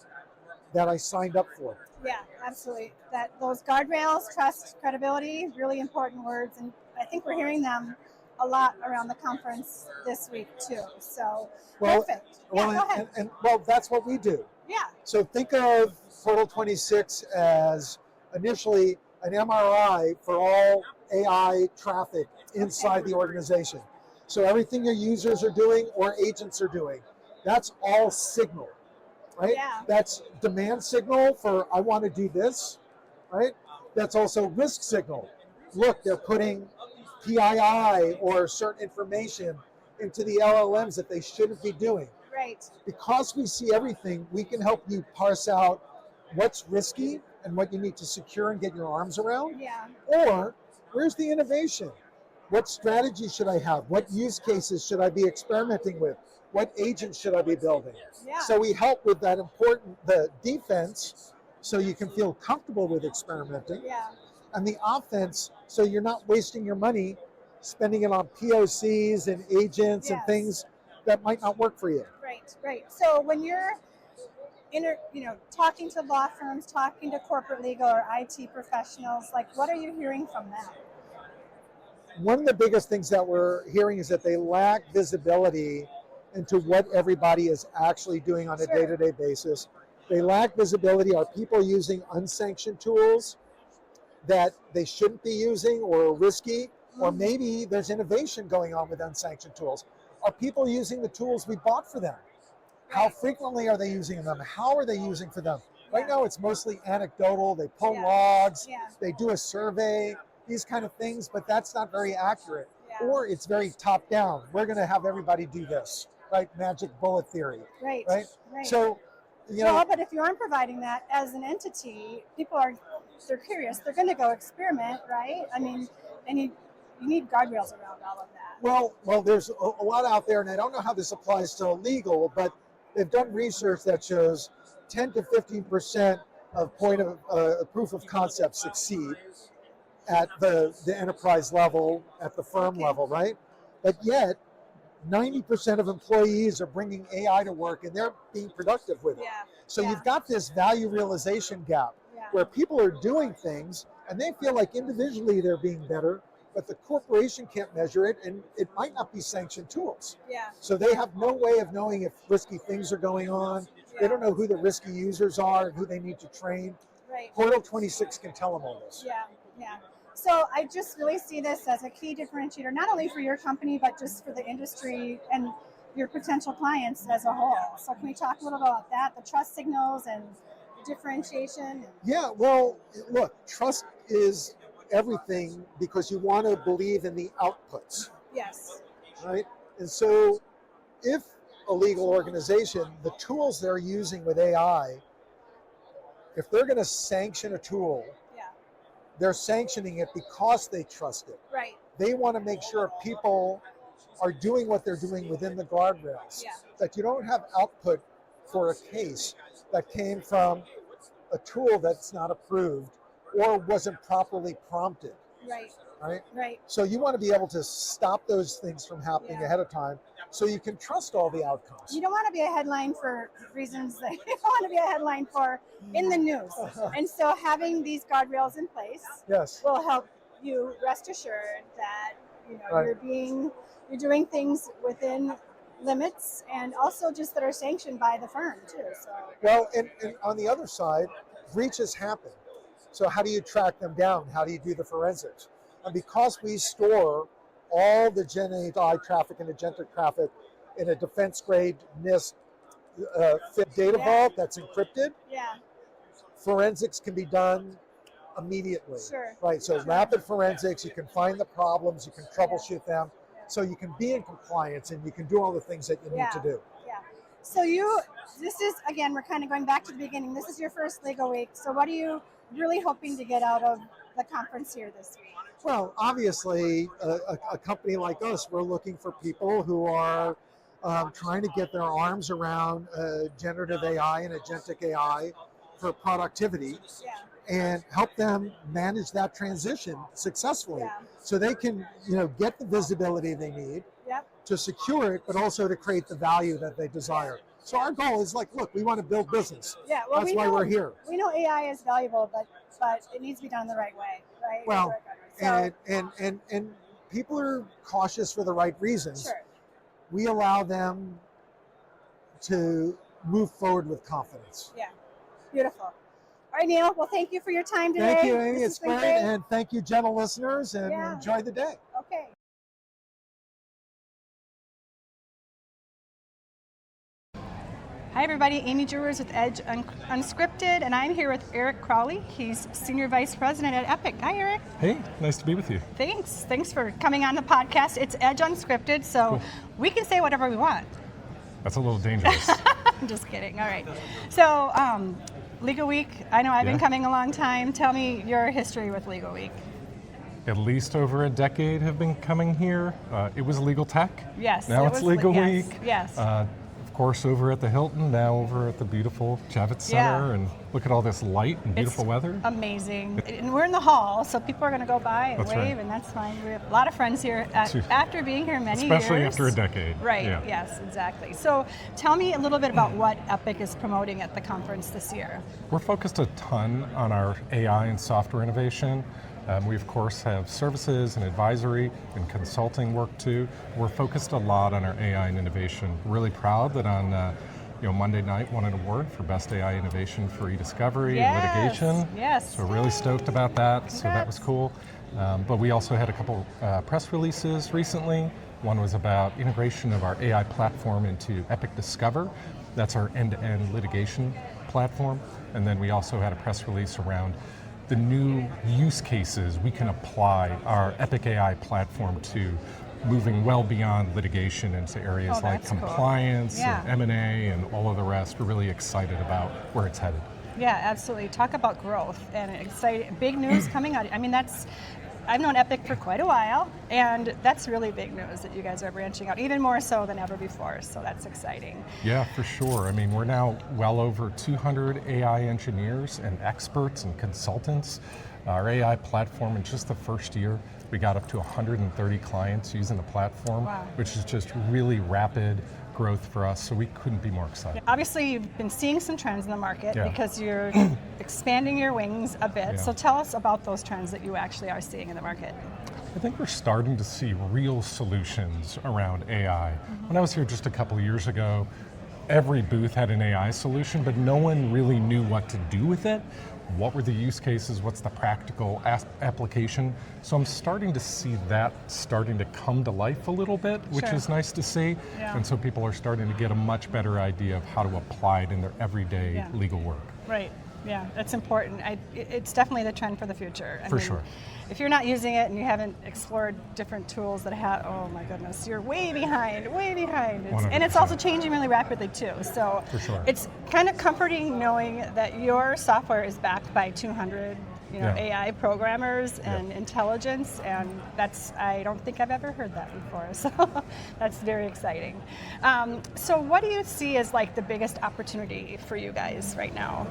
that I signed up for? Yeah, absolutely. Those guardrails, trust, credibility, really important words. And I think we're hearing them a lot around the conference this week too. So perfect. Go ahead. And that's what we do. Yeah. So think of Portal 26 as initially an MRI for all AI traffic inside the organization. So everything your users are doing or agents are doing, that's all signal, right? Yeah. That's demand signal for I want to do this, right? That's also risk signal. Look, they're putting PII or certain information into the LLMs that they shouldn't be doing. Right. Because we see everything, we can help you parse out what's risky and what you need to secure and get your arms around. Yeah. Or where's the innovation? What strategy should I have? What use cases should I be experimenting with? What agents should I be building? Yeah. So we help with that the defense, so you can feel comfortable with experimenting. Yeah. And the offense, so you're not wasting your money spending it on POCs and agents and things that might not work for you. Right. So when you're talking to law firms, talking to corporate legal or IT professionals, like what are you hearing from them? One of the biggest things that we're hearing is that they lack visibility into what everybody is actually doing on a day-to-day basis. They lack visibility. Are people using unsanctioned tools that they shouldn't be using or are risky? Or maybe there's innovation going on with unsanctioned tools. Are people using the tools we bought for them? How frequently are they using them? How are they using for them? Right now it's mostly anecdotal. They pull logs, they do a survey, these kind of things, but that's not very accurate. Or it's very top down. We're going to have everybody do this, right? Magic bullet theory. Right. So, but if you aren't providing that as an entity, they're curious. They're going to go experiment, right? I mean, and you need guardrails around all of that. Well, there's a lot out there, and I don't know how this applies to legal, but they've done research that shows 10 to 15% of proof of concept succeed at the enterprise level, at the firm level, right? But yet, 90% of employees are bringing AI to work and they're being productive with it. Yeah. So Yeah. you've got this value realization gap Yeah. where people are doing things and they feel like individually they're being better, but the corporation can't measure it and it might not be sanctioned tools. Yeah. So they have no way of knowing if risky things are going on. They don't know who the risky users are and who they need to train. Right. Portal 26 can tell them all this. Yeah, yeah. So I just really see this as a key differentiator, not only for your company, but just for the industry and your potential clients as a whole. So can we talk a little about that, the trust signals and differentiation? Yeah, well, look, trust is everything because you want to believe in the outputs, Yes. right? And so if a legal organization, the tools they're using with AI, if they're going to sanction a tool, Yeah. they're sanctioning it because they trust it. Right. They want to make sure people are doing what they're doing within the guardrails. Yeah. That you don't have output for a case that came from a tool that's not approved or wasn't properly prompted, Right. right? Right. So you want to be able to stop those things from happening Yeah. ahead of time so you can trust all the outcomes. You don't want to be a headline for reasons that you don't want to be a headline for in the news. And so having these guardrails in place Yes. will help you rest assured that Right. you're doing things within limits and also just that are sanctioned by the firm too. So Well, and on the other side, breaches happen. So how do you track them down? How do you do the forensics? And because we store all the Gen AI traffic and agentic traffic in a defense-grade NIST fit data Yeah. vault that's encrypted, yeah, forensics can be done immediately. Sure. Right, so Sure. rapid forensics, you can find the problems, you can troubleshoot them, so you can be in compliance and you can do all the things that you need to do. yeah. So this is, again, we're kind of going back to the beginning. This is your first Legal Week. So what are you really hoping to get out of the conference here this week? Well, obviously, a company like us, we're looking for people who are trying to get their arms around generative AI and agentic AI for productivity Yeah, and help them manage that transition successfully Yeah. so they can get the visibility they need yep, to secure it, but also to create the value that they desire. So our goal is look, we want to build business. yeah. Well, That's we why know, we're here. We know AI is valuable, but it needs to be done the right way, right? Well, So, and people are cautious for the right reasons. sure. We allow them to move forward with confidence. Yeah, beautiful. All right, Neil. Well, thank you for your time today. Thank you, Amy. This It's has been great. And thank you, gentle listeners, and Yeah. enjoy the day. Okay. Hi everybody, Amy Juers with Edge Unscripted, and I'm here with Eric Crowley. He's Senior Vice President at Epic. Hi Eric. Hey, nice to be with you. Thanks for coming on the podcast. It's Edge Unscripted, so we can say whatever we want. That's a little dangerous. I'm just kidding, all right. So, Legal Week, I know I've been Yeah. coming a long time. Tell me your history with Legal Week. At least over a decade have been coming here. It was Legal Tech. Yes. Now it it's was Legal yes, Week. Yes. Of course, over at the Hilton, now over at the beautiful Javits Yeah. Center, and look at all this light and beautiful It's weather. Amazing. And we're in the hall, so people are going to go by and That's wave, right. and that's fine. We have a lot of friends here after being here many Especially years. after a decade. Right, Yeah. yes, exactly. So tell me a little bit about what Epic is promoting at the conference this year. We're focused a ton on our AI and software innovation. We, of course, have services and advisory and consulting work too. We're focused a lot on our AI and innovation. Really proud that on Monday night won an award for Best AI Innovation for e-discovery and litigation. Yes. So really stoked about that. So that was Congrats. cool. But we also had a couple press releases recently. One was about integration of our AI platform into Epic Discover. That's our end-to-end litigation platform. And then we also had a press release around the new use cases we can apply our Epic AI platform to, moving well beyond litigation into areas Oh, like that's cool. compliance Yeah. and M&A and all of the rest. We're really excited about where it's headed. Yeah, absolutely. Talk about growth and exciting, big news coming out. I mean, I've known Epic for quite a while, and that's really big news that you guys are branching out, even more so than ever before. So that's exciting. Yeah, for sure. I mean, we're now well over 200 AI engineers and experts and consultants. Our AI platform in just the first year We got up to 130 clients using the platform, Wow. which is just really rapid growth for us, so we couldn't be more excited. Obviously, you've been seeing some trends in the market Yeah. because you're expanding your wings a bit. Yeah. So tell us about those trends that you actually are seeing in the market. I think we're starting to see real solutions around AI. When I was here just a couple of years ago, every booth had an AI solution, but no one really knew what to do with it. What were the use cases? What's the practical application? So I'm starting to see that starting to come to life a little bit, which Sure. is nice to see. Yeah. And so people are starting to get a much better idea of how to apply it in their everyday Yeah. legal work. Right. Yeah, that's important. It's definitely the trend for the future. For sure. If you're not using it and you haven't explored different tools that have, oh my goodness, you're way behind, way behind. And it's 100%. also changing really rapidly too. So For sure. it's kind of comforting knowing that your software is backed by 200 Yeah. AI programmers Yeah. and intelligence, and I don't think I've ever heard that before, so that's very exciting. So what do you see as like the biggest opportunity for you guys right now?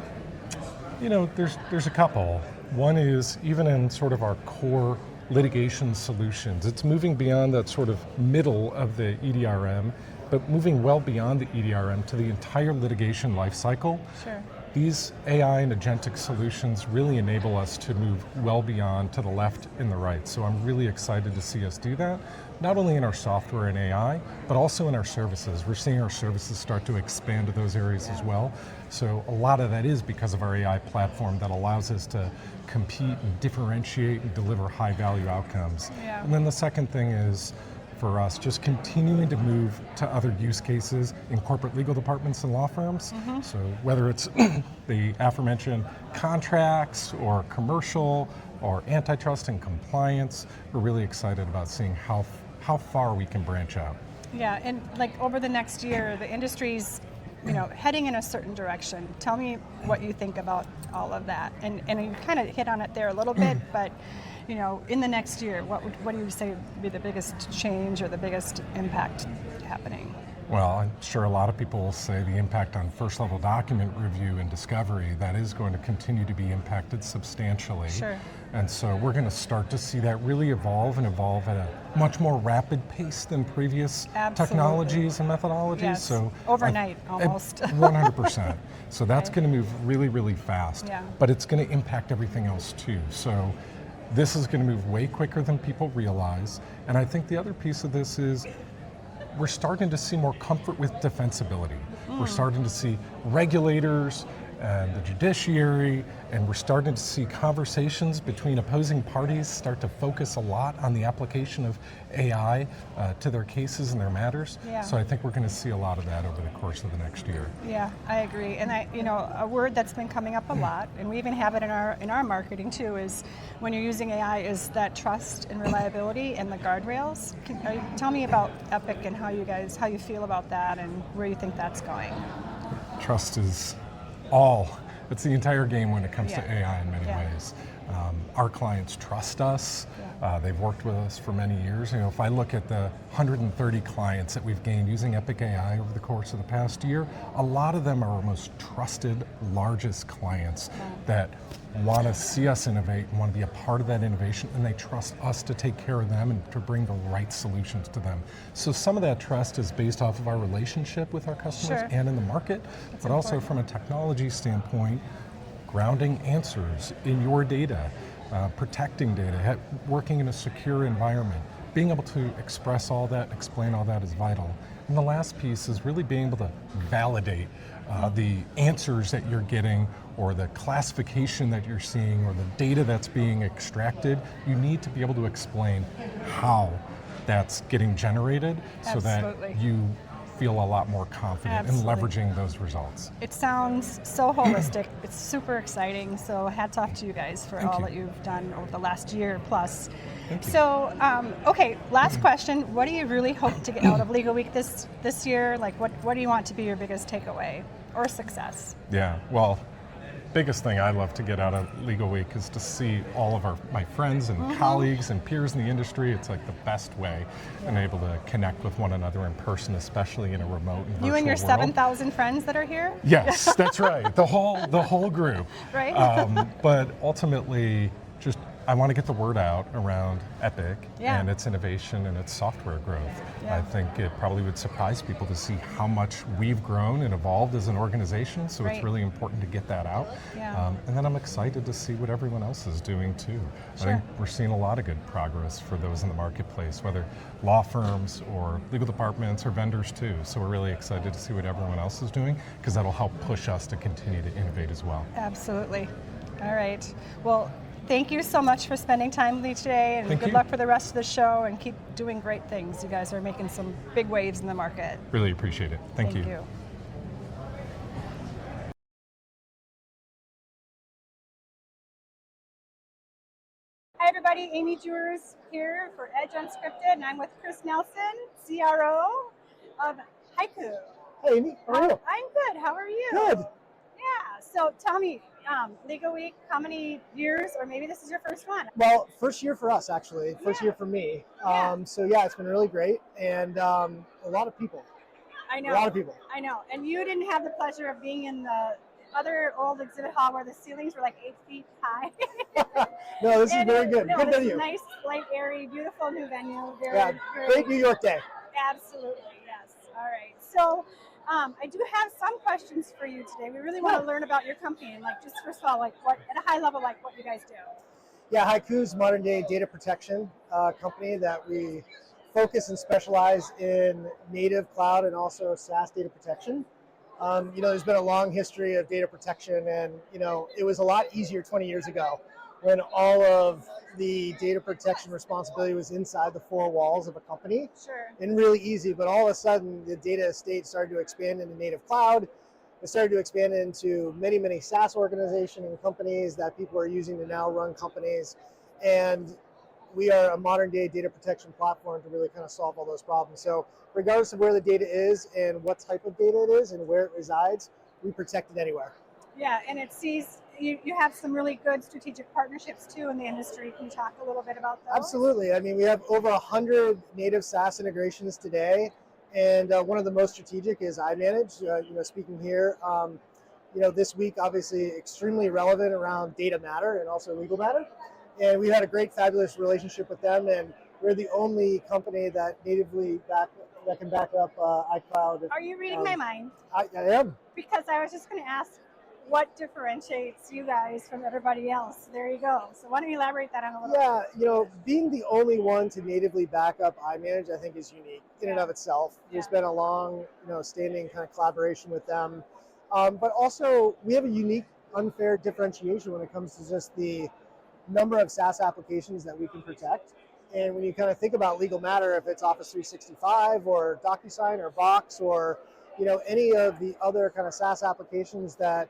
You know, there's a couple. One is even in sort of our core litigation solutions, it's moving beyond that sort of middle of the EDRM, but moving well beyond the EDRM to the entire litigation lifecycle. Sure. These AI and agentic solutions really enable us to move well beyond to the left and the right. So I'm really excited to see us do that, not only in our software and AI, but also in our services. We're seeing our services start to expand to those areas as well. So a lot of that is because of our AI platform that allows us to compete and differentiate and deliver high value outcomes. Yeah. And then the second thing is, for us, just continuing to move to other use cases in corporate legal departments and law firms. So whether it's the aforementioned contracts or commercial or antitrust and compliance, we're really excited about seeing how far we can branch out. Yeah, and like over the next year, the industry's heading in a certain direction. Tell me what you think about all of that. And you kind of hit on it there a little bit, but in the next year, what do you say would be the biggest change or the biggest impact happening? Well, I'm sure a lot of people will say the impact on first level document review and discovery, that is going to continue to be impacted substantially. Sure. And so we're going to start to see that really evolve at a much more rapid pace than previous Absolutely. technologies and methodologies. Yes. So Overnight, almost. 100%. So that's Okay. going to move really, really fast. Yeah. But it's going to impact everything else too. So this is going to move way quicker than people realize. And I think the other piece of this is we're starting to see more comfort with defensibility. We're starting to see regulators and the judiciary, and we're starting to see conversations between opposing parties start to focus a lot on the application of AI to their cases and their matters. Yeah. So I think we're going to see a lot of that over the course of the next year. Yeah, I agree. And a word that's been coming up a lot, and we even have it in our marketing too, is when you're using AI, is that trust and reliability and the guardrails. Tell me about Epic and how you feel about that and where you think that's going. Trust is it's the entire game when it comes to AI in many ways. Our clients trust us. They've worked with us for many years. If I look at the 130 clients that we've gained using Epic AI over the course of the past year, a lot of them are our most trusted, largest clients that want to see us innovate and want to be a part of that innovation, and they trust us to take care of them and to bring the right solutions to them. So some of that trust is based off of our relationship with our customers Sure. and in the market, but also from a technology standpoint, grounding answers in your data, protecting data, working in a secure environment. Being able to express all that, explain all that is vital. And the last piece is really being able to validate the answers that you're getting or the classification that you're seeing or the data that's being extracted. You need to be able to explain how that's getting generated so Absolutely. that you feel a lot more confident Absolutely. in leveraging those results. It sounds so holistic. It's super exciting. So hats off to you guys for Thank all you. that you've done over the last year plus. Thank you. So, okay, last question. What do you really hope to get out of Legal Week this year? Like, what do you want to be your biggest takeaway or success? Yeah, well, biggest thing I love to get out of Legal Week is to see all of my friends and colleagues and peers in the industry. It's like the best way and able to connect with one another in person, especially in a remote and virtual You and your world. 7,000 friends that are here? Yes, that's right. The whole group. Right. But ultimately, just I want to get the word out around Epic Yeah. and its innovation and its software growth. Yeah. I think it probably would surprise people to see how much we've grown and evolved as an organization, so Right. it's really important to get that out. Yeah. And then I'm excited to see what everyone else is doing too. Sure. I think we're seeing a lot of good progress for those in the marketplace, whether law firms or legal departments or vendors too. So we're really excited to see what everyone else is doing, because that'll help push us to continue to innovate as well. Absolutely. All right. Well, thank you so much for spending time with me today, and Thank good you. luck for the rest of the show, and keep doing great things. You guys are making some big waves in the market. Really appreciate it. Thank you. Hi everybody, Amy Juers here for Edge Unscripted, and I'm with Chris Nelson, CRO of Haiku. Hey, Amy, how are you? I'm good, how are you? Good. Yeah, so tell me, Legal Week, how many years, or maybe this is your first one? Well, first year for us, actually. First year for me. Yeah. So yeah, it's been really great, and a lot of people. I know. A lot of people. I know, and you didn't have the pleasure of being in the other old exhibit hall where the ceilings were like 8 feet high. No, this is And very good. No, Good this is venue. nice, light, airy, beautiful new venue. Very, Yeah, very, great New York day. Absolutely, yes. All right. So I do have some questions for you today. We really want to learn about your company, and like, just first of all, like what at a high level, like what you guys do. Yeah, Haiku's modern day data protection company that we focus and specialize in native cloud and also SaaS data protection. There's been a long history of data protection, and it was a lot easier 20 years ago when all of the data protection responsibility was inside the four walls of a company. Sure. And really easy, but all of a sudden the data estate started to expand into native cloud. It started to expand into many, many SaaS organizations and companies that people are using to now run companies. And we are a modern day data protection platform to really kind of solve all those problems. So regardless of where the data is and what type of data it is and where it resides, we protect it anywhere. Yeah, and it sees you have some really good strategic partnerships too in the industry. Can you talk a little bit about those? Absolutely. I mean, we have over 100 native SaaS integrations today, and one of the most strategic is iManage. Speaking here, this week obviously extremely relevant around data matter and also legal matter, and we had a great, fabulous relationship with them, and we're the only company that natively that can back up iCloud. Are you reading my mind? I am. Because I was just going to ask, what differentiates you guys from everybody else? There you go. So why don't you elaborate that on a little bit? Yeah, being the only one to natively back up iManage, I think is unique in and of itself. There's been a long, standing kind of collaboration with them. But also, we have a unique, unfair differentiation when it comes to just the number of SaaS applications that we can protect. And when you kind of think about legal matter, if it's Office 365 or DocuSign or Box or, any of the other kind of SaaS applications that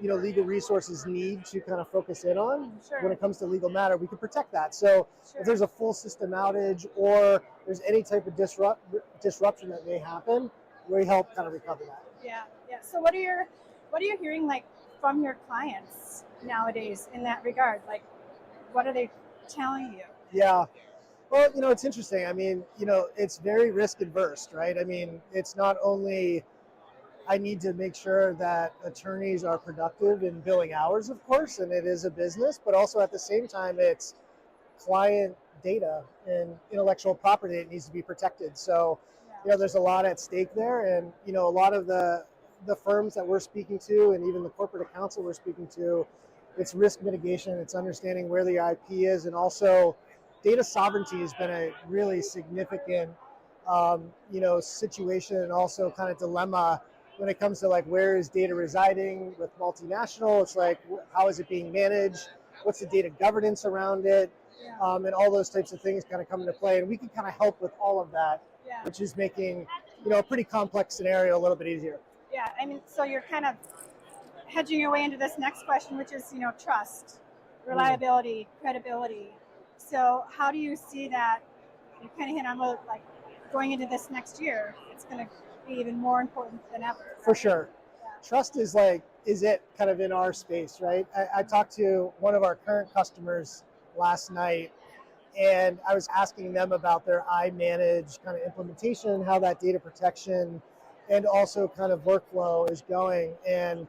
legal resources need to kind of focus in on. Sure. When it comes to legal matter, we can protect that. So Sure. if there's a full system outage or there's any type of disruption that may happen, we help kind of recover that. Yeah. So what are you hearing like from your clients nowadays in that regard? Like, what are they telling you? Yeah. Well, it's interesting. I mean, it's very risk adverse, right? I mean, it's not only I need to make sure that attorneys are productive in billing hours, of course, and it is a business, but also at the same time, it's client data and intellectual property that needs to be protected. So, there's a lot at stake there, and a lot of the firms that we're speaking to, and even the corporate accounts that we're speaking to, it's risk mitigation, it's understanding where the IP is, and also data sovereignty has been a really significant, situation, and also kind of dilemma when it comes to like where is data residing with multinational. It's like, how is it being managed? What's the data governance around it? And all those types of things kind of come into play, and we can kind of help with all of that, which is making a pretty complex scenario a little bit easier. Yeah, I mean, so you're kind of hedging your way into this next question, which is trust, reliability, credibility. So how do you see that? You kind of hit on like going into this next year, it's going to be even more important than ever. For sure. Trust is it kind of in our space, right? I talked to one of our current customers last night, and I was asking them about their iManage kind of implementation, how that data protection and also kind of workflow is going. And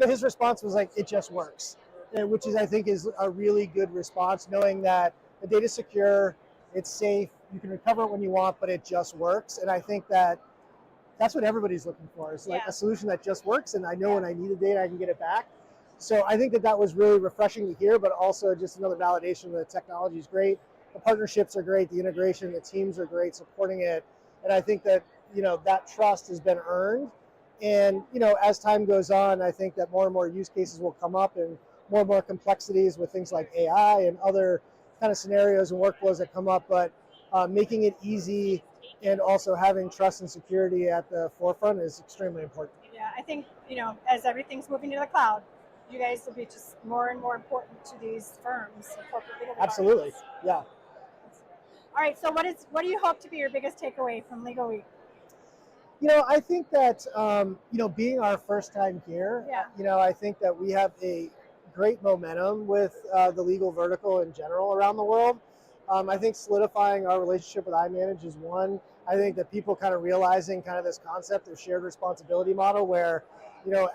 his response was like, it just works. which is I think is a really good response, knowing that the data is secure, it's safe, you can recover it when you want, but it just works. And I think that that's what everybody's looking for. It's like a solution that just works, and I know when I need the data, I can get it back. So I think that that was really refreshing to hear, but also just another validation that the technology is great. The partnerships are great, the integration, the teams are great supporting it. And I think that, that trust has been earned. And, as time goes on, I think that more and more use cases will come up and more complexities with things like AI and other kind of scenarios and workflows that come up, but making it easy and also having trust and security at the forefront is extremely important. Yeah, I think, as everything's moving to the cloud, you guys will be just more and more important to these firms. Corporate legal Absolutely, departments. yeah. All right, so what do you hope to be your biggest takeaway from Legal Week? I think that, being our first time here, I think that we have a great momentum with the legal vertical in general around the world. I think solidifying our relationship with iManage is one. I think that people kind of realizing kind of this concept of shared responsibility model where,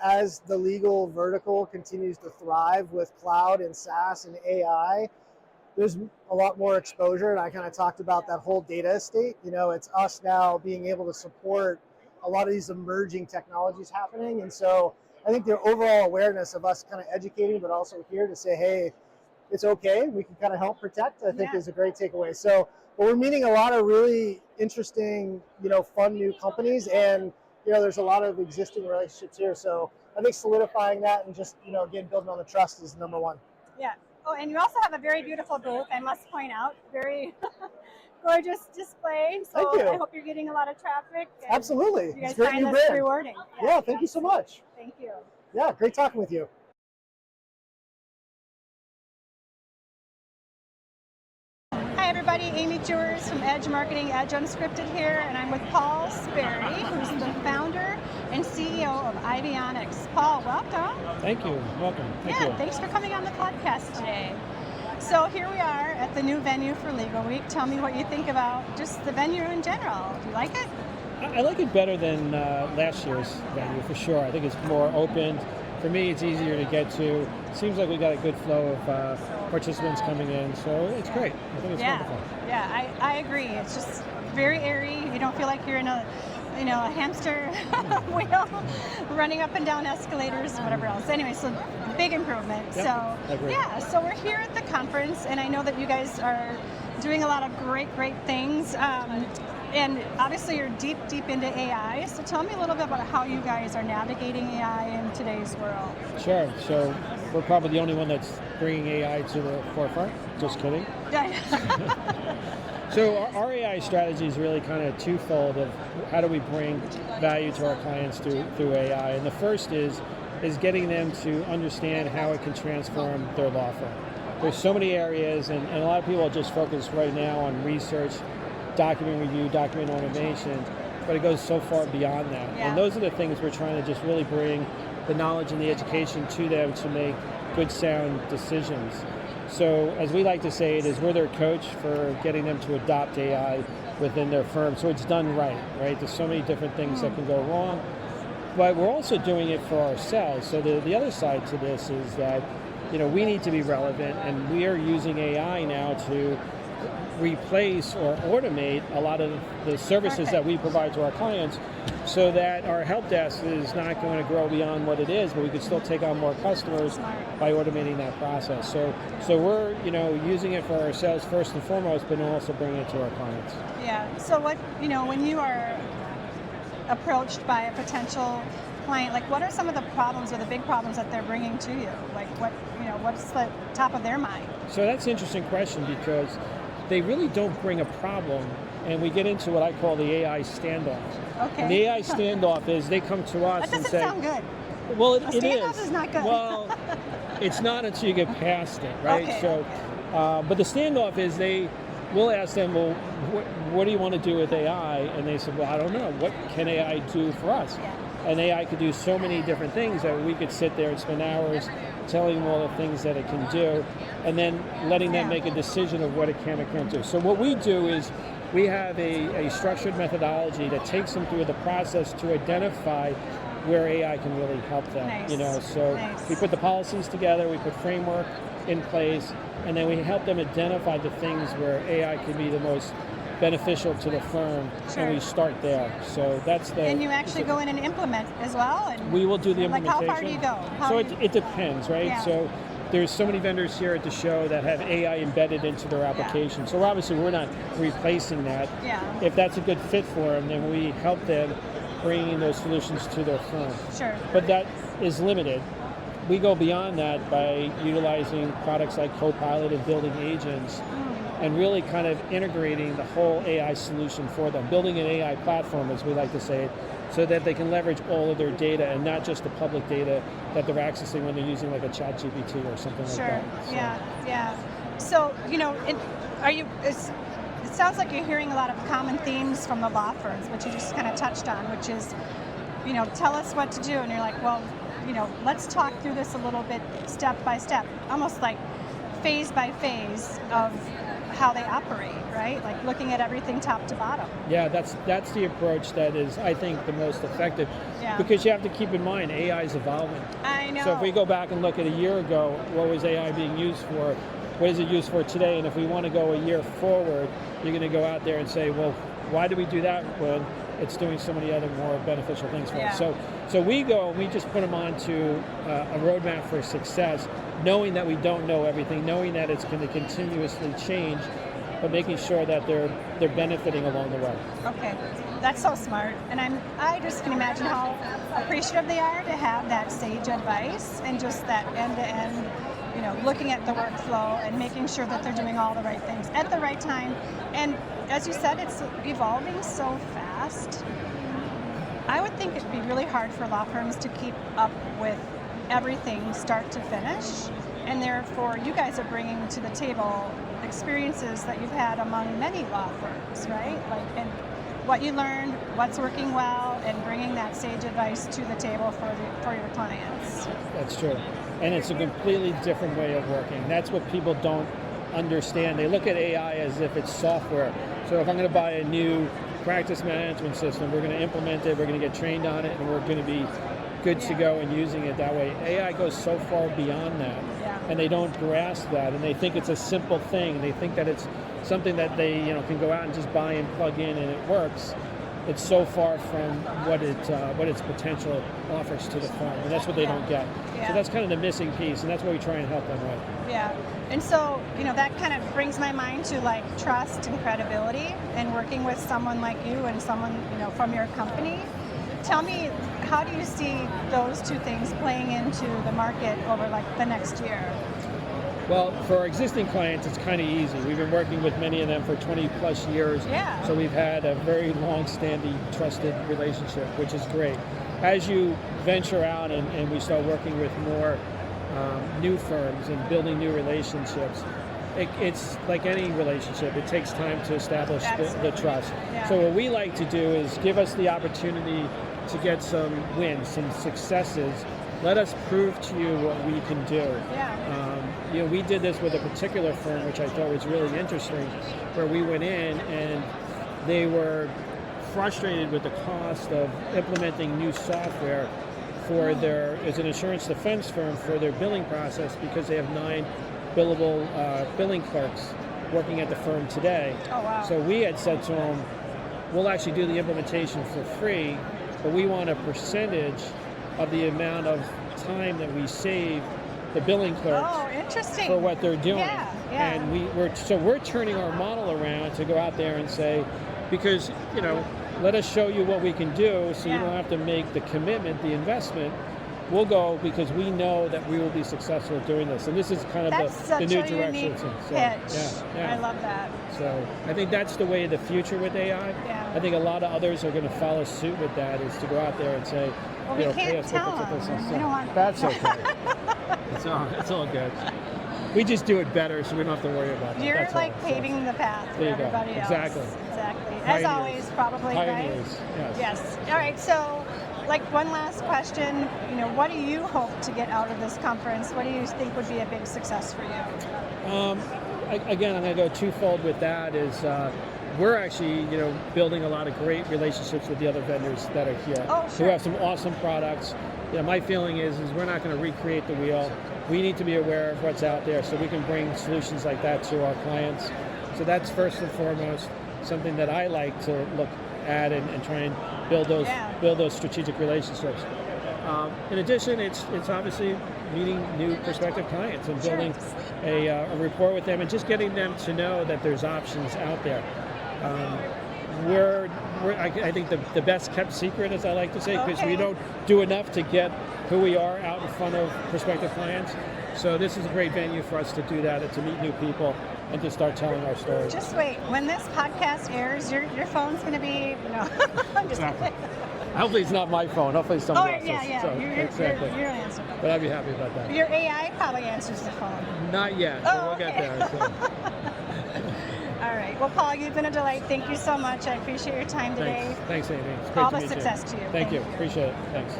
as the legal vertical continues to thrive with cloud and SaaS and AI, there's a lot more exposure. And I kind of talked about that whole data estate. It's us now being able to support a lot of these emerging technologies happening. And so I think their overall awareness of us kind of educating, but also here to say, hey, it's okay, we can kind of help protect, I think is a great takeaway. So we're meeting a lot of really interesting, fun new companies, and there's a lot of existing relationships here. So I think solidifying that and just, again, building on the trust is number one. Yeah. Oh, and you also have a very beautiful booth, I must point out. Very gorgeous display. So Thank you. I hope you're getting a lot of traffic. Absolutely. You guys It's great find new this brand. rewarding. Yeah, thank you so much. Thank you. Yeah, great talking with you. Hi everybody, Amy Juers from Edge Marketing, Edge Unscripted here, and I'm with Paul Sperry, who's the founder and CEO of Avionics. Paul, welcome. Thank you. Welcome. Thank you. Thanks for coming on the podcast today. So here we are at the new venue for Legal Week. Tell me what you think about just the venue in general. Do you like it? I like it better than last year's venue for sure. I think it's more open. For me, it's easier to get to. It seems like we got a good flow of participants coming in, so it's great. I think it's wonderful. Yeah, I agree. It's just very airy. You don't feel like you're in a hamster wheel running up and down escalators and whatever else. Anyway, so big improvement. Yep, So I agree. yeah, so we're here at the conference, and I know that you guys are doing a lot of great things. And obviously you're deep into AI. So tell me a little bit about how you guys are navigating AI in today's world. Sure. So we're probably the only one that's bringing AI to the forefront. Just kidding. So our AI strategy is really kind of twofold of how do we bring value to our clients through AI. And the first is getting them to understand how it can transform their law firm. There's so many areas, and a lot of people are just focused right now on research, document review, document automation, but it goes so far beyond that. Yeah. And those are the things we're trying to just really bring the knowledge and the education to them to make good, sound decisions. So as we like to say it is, we're their coach for getting them to adopt AI within their firm. So it's done right? There's so many different things that can go wrong, but we're also doing it for ourselves. So the other side to this is that, we need to be relevant, and we are using AI now to replace or automate a lot of the services that we provide to our clients, so that our help desk is not going to grow beyond what it is, but we can still take on more customers by automating that process. So we're using it for ourselves first and foremost, but also bringing it to our clients. Yeah. So when you are approached by a potential client, like what are some of the problems or the big problems that they're bringing to you? Like what's the top of their mind? So that's an interesting question, because they really don't bring a problem, and we get into what I call the AI standoff. Okay. And the AI standoff is they come to us and say... That doesn't sound good. Well, it standoff is. is not good. Well, it's not until you get past it, right? Okay, so, but the standoff is we'll ask them, well, what do you want to do with AI? And they said, well, I don't know. What can AI do for us? Yeah. And AI could do so many different things that we could sit there and spend hours telling them all the things that it can do, and then letting them make a decision of what it can or can't do. So what we do is we have a structured methodology that takes them through the process to identify where AI can really help them. Nice. You know, so Nice. we put the policies together, we put framework in place, and then we help them identify the things where AI can be the most beneficial to the firm, Sure. and we start there. So that's the. And you actually go in and implement as well? And We will do the like implementation. how far do you go? How So do you- it depends, right? Yeah. So there's so many vendors here at the show that have AI embedded into their application. So obviously we're not replacing that. Yeah. If that's a good fit for them, then we help them bringing those solutions to their firm. Sure. But that is limited. We go beyond that by utilizing products like Copilot and building agents and really kind of integrating the whole AI solution for them, building an AI platform, as we like to say it, so that they can leverage all of their data and not just the public data that they're accessing when they're using like a ChatGPT or something Sure. like that. So- Yeah. So, you know, it sounds like you're hearing a lot of common themes from the law firms, which you just kind of touched on, which is, you know, tell us what to do. And you're like, well, you know, let's talk through this a little bit step by step, almost like phase by phase of how they operate, right? Like looking at everything top to bottom. Yeah, that's the approach that is, I think, the most effective. Yeah. Because you have to keep in mind, AI is evolving. I know. So if we go back and look at a year ago, what was AI being used for? What is it used for today? And if we want to go a year forward, you're going to go out there and say, well, why do we do that when it's doing so many other more beneficial things for Yeah. us? So we go and we just put them onto a roadmap for success, knowing that we don't know everything, knowing that it's going to continuously change, but making sure that they're benefiting along the way. Okay, that's so smart, and I just can imagine how appreciative they are to have that sage advice and just that end-to-end, you know, looking at the workflow and making sure that they're doing all the right things at the right time. And as you said, it's evolving so fast. I would think it'd be really hard for law firms to keep up with everything start to finish, and therefore you guys are bringing to the table experiences that you've had among many law firms, right? Like, and what you learned, what's working well, and bringing that sage advice to the table for your clients. That's true. And it's a completely different way of working. That's what people don't understand. They look at AI as if it's software. So if I'm going to buy a new practice management system, we're going to implement it, we're going to get trained on it, and we're going to be good to go and using it that way. AI goes so far beyond that, and they don't grasp that, and they think it's a simple thing, and they think that it's something that they can go out and just buy and plug in and it works. It's so far from what its potential offers to the firm, and that's what they don't get. Yeah. So that's kind of the missing piece, and that's what we try and help them with. Yeah, and so, you know, that kind of brings my mind to like trust and credibility and working with someone like you and someone, you know, from your company. Tell me, how do you see those two things playing into the market over like the next year? Well, for our existing clients, it's kind of easy. We've been working with many of them for 20 plus years. Yeah. So we've had a very long-standing, trusted relationship, which is great. As you venture out and we start working with more new firms and building new relationships, it's like any relationship. It takes time to establish the trust. Yeah. So what we like to do is give us the opportunity to get some wins, some successes. Let us prove to you what we can do. Yeah. We did this with a particular firm, which I thought was really interesting, where we went in and they were frustrated with the cost of implementing new software for as an insurance defense firm for their billing process, because they have 9 billable billing clerks working at the firm today. Oh, wow. So we had said to them, we'll actually do the implementation for free, but we want a percentage of the amount of time that we save the billing clerks Oh, interesting. for what they're doing. Yeah, yeah. And we're turning our model around to go out there and say, because, let us show you what we can do, so you Yeah. don't have to make the commitment, the investment. We'll go because we know that we will be successful at doing this. And this is kind of That's the such new a direction. unique So, pitch. yeah. I love that. So I think that's the way of the future with AI. Yeah. I think a lot of others are going to follow suit with that, is to go out there and say, Well, we pay can't us tell what this them. is. We don't want- That's okay. It's all good. We just do it better, so we don't have to worry about that. You're That's like all. So- paving the path for There you go. everybody else. Exactly. Exactly. As Pioneers. always, probably, Pioneers, right? yes. All right. So, like one last question. What do you hope to get out of this conference? What do you think would be a big success for you? Again, I'm going to go twofold with that. Is we're actually, building a lot of great relationships with the other vendors that are here who have some awesome products. My feeling is we're not going to recreate the wheel. We need to be aware of what's out there so we can bring solutions like that to our clients. So that's first and foremost something that I like to look at and try and build those strategic relationships. In addition, it's obviously meeting new prospective clients and building a rapport with them and just getting them to know that there's options out there. I think the best kept secret, as I like to say, because we don't do enough to get who we are out in front of prospective clients. So this is a great venue for us to do that and to meet new people and to start telling our story. Just wait. When this podcast airs, your phone's going to be, I'm just kidding. Hopefully it's not my phone. Hopefully somebody else's. Yeah. So, Exactly. You're an answer. But I'd be happy about that. Your AI probably answers the phone. Not yet, but we'll get there. So. All right. Well, Paul, you've been a delight. Thank you so much. I appreciate your time today. Thanks, Amy. It's great All to the meet success to you. Thank you. Appreciate it. Thanks.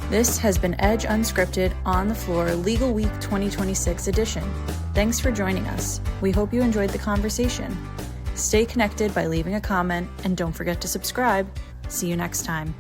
This has been Edge Unscripted on the Floor Legal Week 2026 edition. Thanks for joining us. We hope you enjoyed the conversation. Stay connected by leaving a comment and don't forget to subscribe. See you next time.